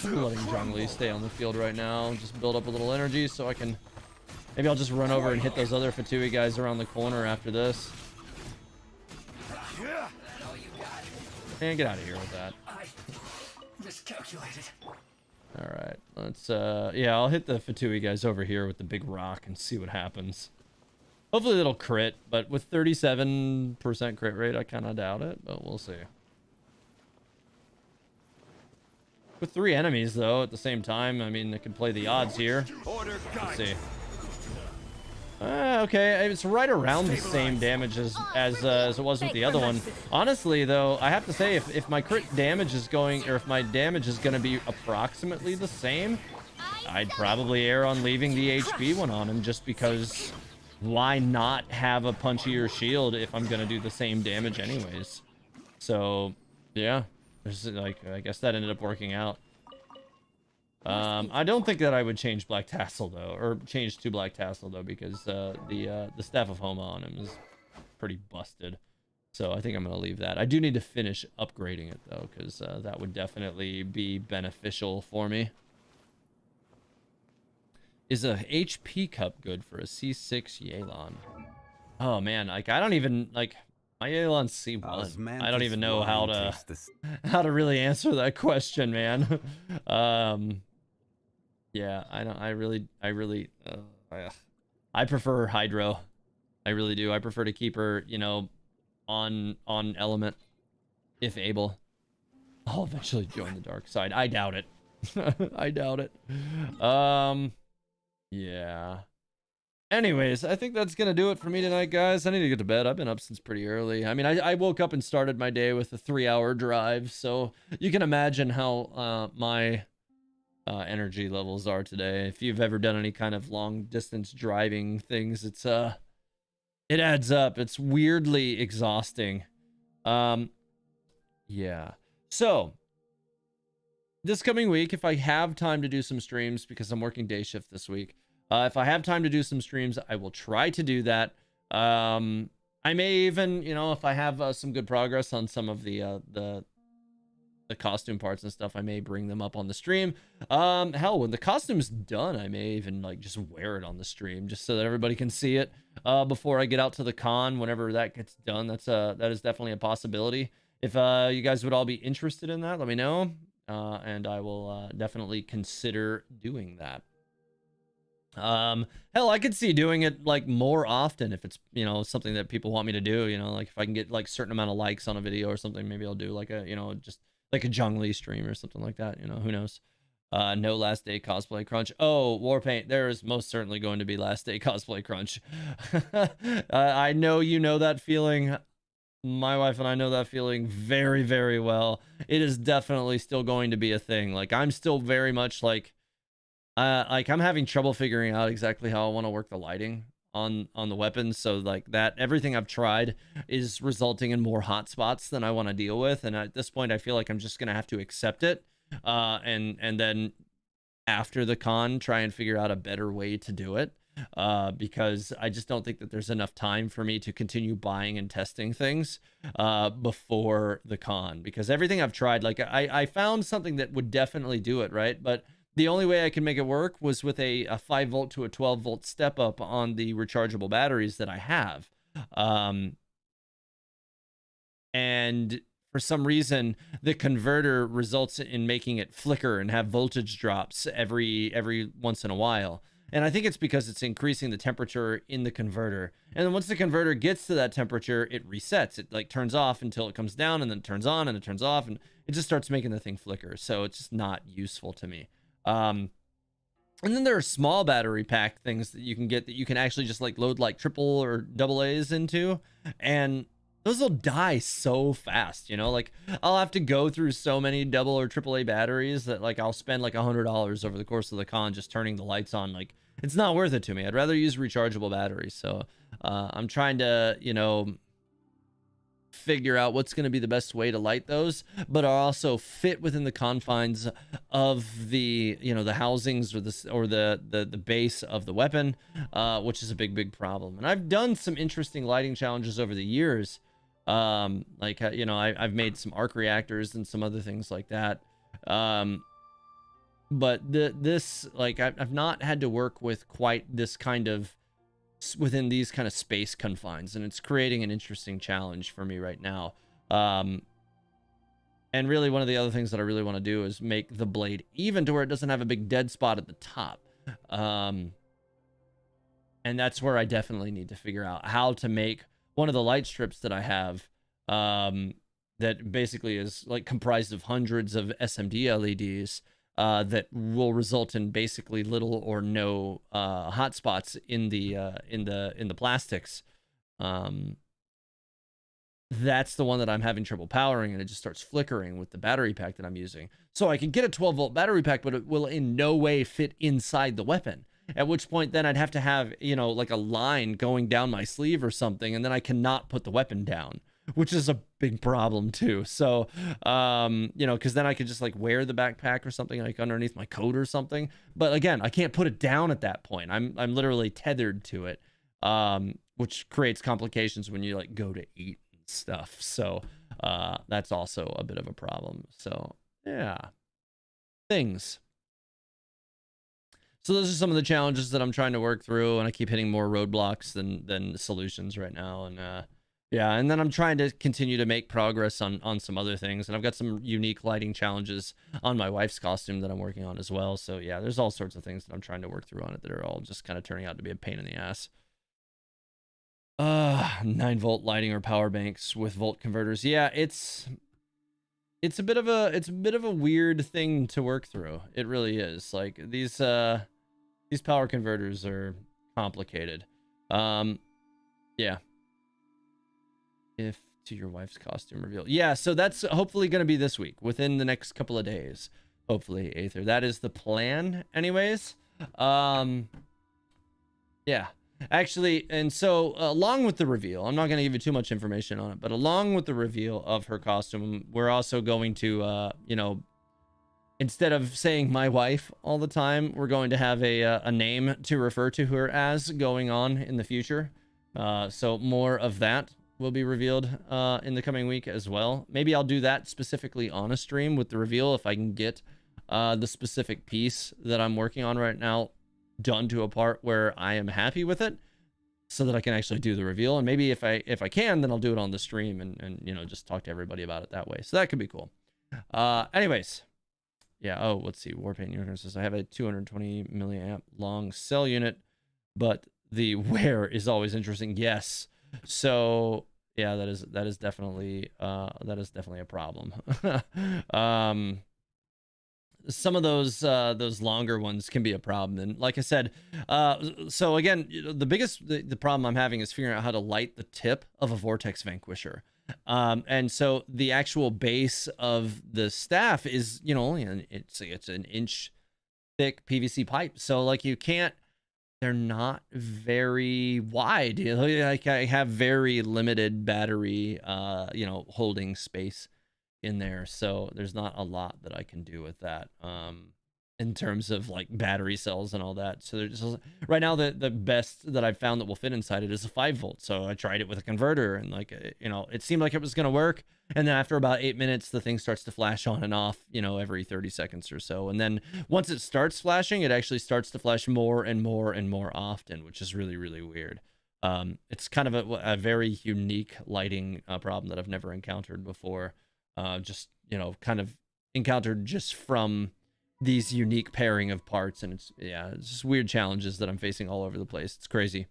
I'm letting Zhongli stay on the field right now. Just build up a little energy so I can... Maybe I'll just run over and hit those other Fatui guys around the corner after this. And get out of here with that. Alright, let's... yeah, I'll hit the Fatui guys over here with the big rock and see what happens. Hopefully it'll crit, but with 37% crit rate, I kind of doubt it, but we'll see. With 3 enemies, though, at the same time, I mean, it can play the odds here. Let's see. Okay, it's right around the same damage as it was with the other one. Honestly, though, I have to say, if my crit damage is going, or if my damage is going to be approximately the same, I'd probably err on leaving the HP one on him, just because why not have a punchier shield if I'm going to do the same damage anyways? So, yeah. There's, like, I guess that ended up working out. I don't think that I would change Black Tassel, though, or change to Black Tassel, though, because the Staff of Homa on him is pretty busted. So I think I'm going to leave that. I do need to finish upgrading it, though, because that would definitely be beneficial for me. Is a HP cup good for a C6 Yelan? Oh, man, like, I don't even, like... My Yelan's C1. I don't even know how to really answer that question, man. Yeah, I prefer Hydro. I really do. I prefer to keep her, you know, on element if able. I'll eventually join the dark side. I doubt it. I doubt it. Yeah. Anyways, I think that's going to do it for me tonight, guys. I need to get to bed. I've been up since pretty early. I mean, I woke up and started my day with a 3-hour drive, so you can imagine how my energy levels are today. If you've ever done any kind of long-distance driving things, it adds up. It's weirdly exhausting. Yeah. So, this coming week, if I have time to do some streams, because I'm working day shift this week, if I have time to do some streams, I will try to do that. I may even, you know, if I have some good progress on some of the the costume parts and stuff, I may bring them up on the stream. Hell, when the costume's done, I may even like just wear it on the stream just so that everybody can see it before I get out to the con. Whenever that gets done, that is definitely a possibility. If you guys would all be interested in that, let me know, and I will definitely consider doing that. Hell, I could see doing it like more often if it's, you know, something that people want me to do, you know, like if I can get like certain amount of likes on a video or something, maybe I'll do like a, you know, just like a Zhongli stream or something like that, you know, who knows. No last day cosplay crunch. Oh, Warpaint, there is most certainly going to be last day cosplay crunch. I know you know that feeling. My wife and I know that feeling very, very well. It is definitely still going to be a thing. Like I'm still very much like I'm having trouble figuring out exactly how I want to work the lighting on the weapons. So like that everything I've tried is resulting in more hotspots than I want to deal with. And at this point, I feel like I'm just gonna have to accept it. And then after the con, try and figure out a better way to do it. Because I just don't think that there's enough time for me to continue buying and testing things before the con. Because everything I've tried, like I found something that would definitely do it, right? But the only way I can make it work was with a 5 volt to a 12 volt step up on the rechargeable batteries that I have. And for some reason, the converter results in making it flicker and have voltage drops every once in a while. And I think it's because it's increasing the temperature in the converter. And then once the converter gets to that temperature, it resets. It like turns off until it comes down, and then it turns on and it turns off, and it just starts making the thing flicker. So it's just not useful to me. And then there are small battery pack things that you can get that you can actually just like load like triple or double A's into, and those will die so fast, you know. Like I'll have to go through so many double or triple A batteries that like I'll spend like $100 over the course of the con just turning the lights on. Like it's not worth it to me. I'd rather use rechargeable batteries. So I'm trying to, you know, figure out what's going to be the best way to light those, but also fit within the confines of the, you know, the housings or the base of the weapon, which is a big problem. And I've done some interesting lighting challenges over the years. Like, you know, I've made some arc reactors and some other things like that. But this, like, I've not had to work with quite this kind of within these kind of space confines, and it's creating an interesting challenge for me right now. And really one of the other things that I really want to do is make the blade even to where it doesn't have a big dead spot at the top. And that's where I definitely need to figure out how to make one of the light strips that I have, that basically is like comprised of hundreds of SMD LEDs, that will result in basically little or no hotspots in the plastics. That's the one that I'm having trouble powering, and it just starts flickering with the battery pack that I'm using. So I can get a 12 volt battery pack, but it will in no way fit inside the weapon. At which point then I'd have to have, you know, like a line going down my sleeve or something, and then I cannot put the weapon down, which is a big problem too. So, you know, because then I could just like wear the backpack or something like underneath my coat or something. But again, I can't put it down at that point. I'm literally tethered to it, which creates complications when you like go to eat and stuff. So that's also a bit of a problem. So yeah, things. So those are some of the challenges that I'm trying to work through, and I keep hitting more roadblocks than solutions right now. And yeah, and then I'm trying to continue to make progress on some other things, and I've got some unique lighting challenges on my wife's costume that I'm working on as well. So yeah, there's all sorts of things that I'm trying to work through on it that are all just kind of turning out to be a pain in the ass. 9 volt lighting or power banks with volt converters. Yeah, it's a bit of a weird thing to work through. It really is. Like these power converters are complicated. Yeah. If to your wife's costume reveal. Yeah, so that's hopefully going to be this week, within the next couple of days. Hopefully, Aether. That is the plan anyways. Yeah. Actually, and so along with the reveal, I'm not going to give you too much information on it, but along with the reveal of her costume, we're also going to, you know, instead of saying my wife all the time, we're going to have a name to refer to her as going on in the future. So more of that will be revealed in the coming week as well. Maybe I'll do that specifically on a stream with the reveal if I can get the specific piece that I'm working on right now done to a part where I am happy with it, so that I can actually do the reveal. And maybe if I can, then I'll do it on the stream and you know, just talk to everybody about it that way. So that could be cool. Anyways, yeah. Oh, let's see. Warpaint Unicorn says I have a 220 milliamp long cell unit, but the wear is always interesting. Yes. So yeah, that is definitely a problem. Some of those longer ones can be a problem, and like I said, so again, the problem I'm having is figuring out how to light the tip of a vortex vanquisher. And so the actual base of the staff is, you know, it's an inch thick PVC pipe, so like they're not very wide, you know, like I have very limited battery you know, holding space in there, so there's not a lot that I can do with that in terms of like battery cells and all that. So there's just, right now the best that I've found that will fit inside it is a 5-volt. So I tried it with a converter, and like, you know, it seemed like it was going to work, and then after about 8 minutes the thing starts to flash on and off, you know, every 30 seconds or so. And then once it starts flashing, it actually starts to flash more and more and more often, which is really, really weird. It's kind of a very unique lighting problem that I've never encountered before. Just, you know, kind of encountered just from these unique pairing of parts, and it's just weird challenges that I'm facing all over the place. It's crazy.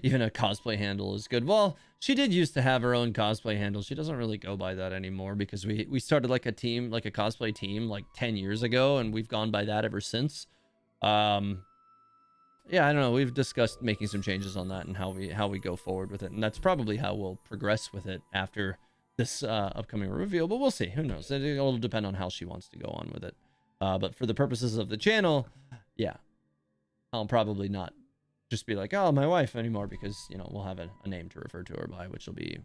Even a cosplay handle is good. Well, she did used to have her own cosplay handle. She doesn't really go by that anymore because we started like a team, like a cosplay team, like 10 years ago, and we've gone by that ever since. Yeah, I don't know. We've discussed making some changes on that and how we go forward with it, and that's probably how we'll progress with it after this upcoming reveal, but we'll see. Who knows? It'll depend on how she wants to go on with it. But for the purposes of the channel, yeah, I'll probably not just be like, oh, my wife anymore, because, you know, we'll have a name to refer to her by, which will be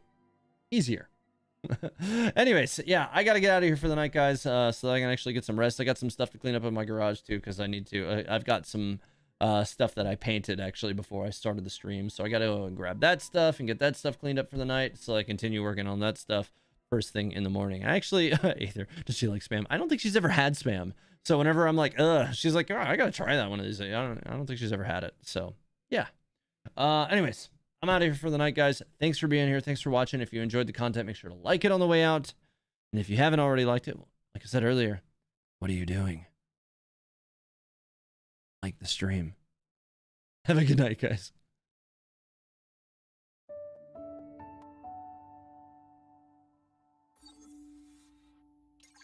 easier. Anyways, yeah, I gotta get out of here for the night, guys, so that I can actually get some rest. I got some stuff to clean up in my garage too, because I need to. I've got some stuff that I painted actually before I started the stream, so I gotta go and grab that stuff and get that stuff cleaned up for the night, so I continue working on that stuff first thing in the morning. I actually Aether, does she like spam? I don't think she's ever had spam, so whenever I'm like, she's like, oh, I gotta try that one of these days. I don't think she's ever had it. So yeah, anyways, I'm out of here for the night, guys. Thanks for being here. Thanks for watching. If you enjoyed the content, make sure to like it on the way out, and if you haven't already liked it, like I said earlier, what are you doing? Like the stream. Have a good night, guys.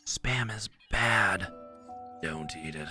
Spam is bad. Don't eat it.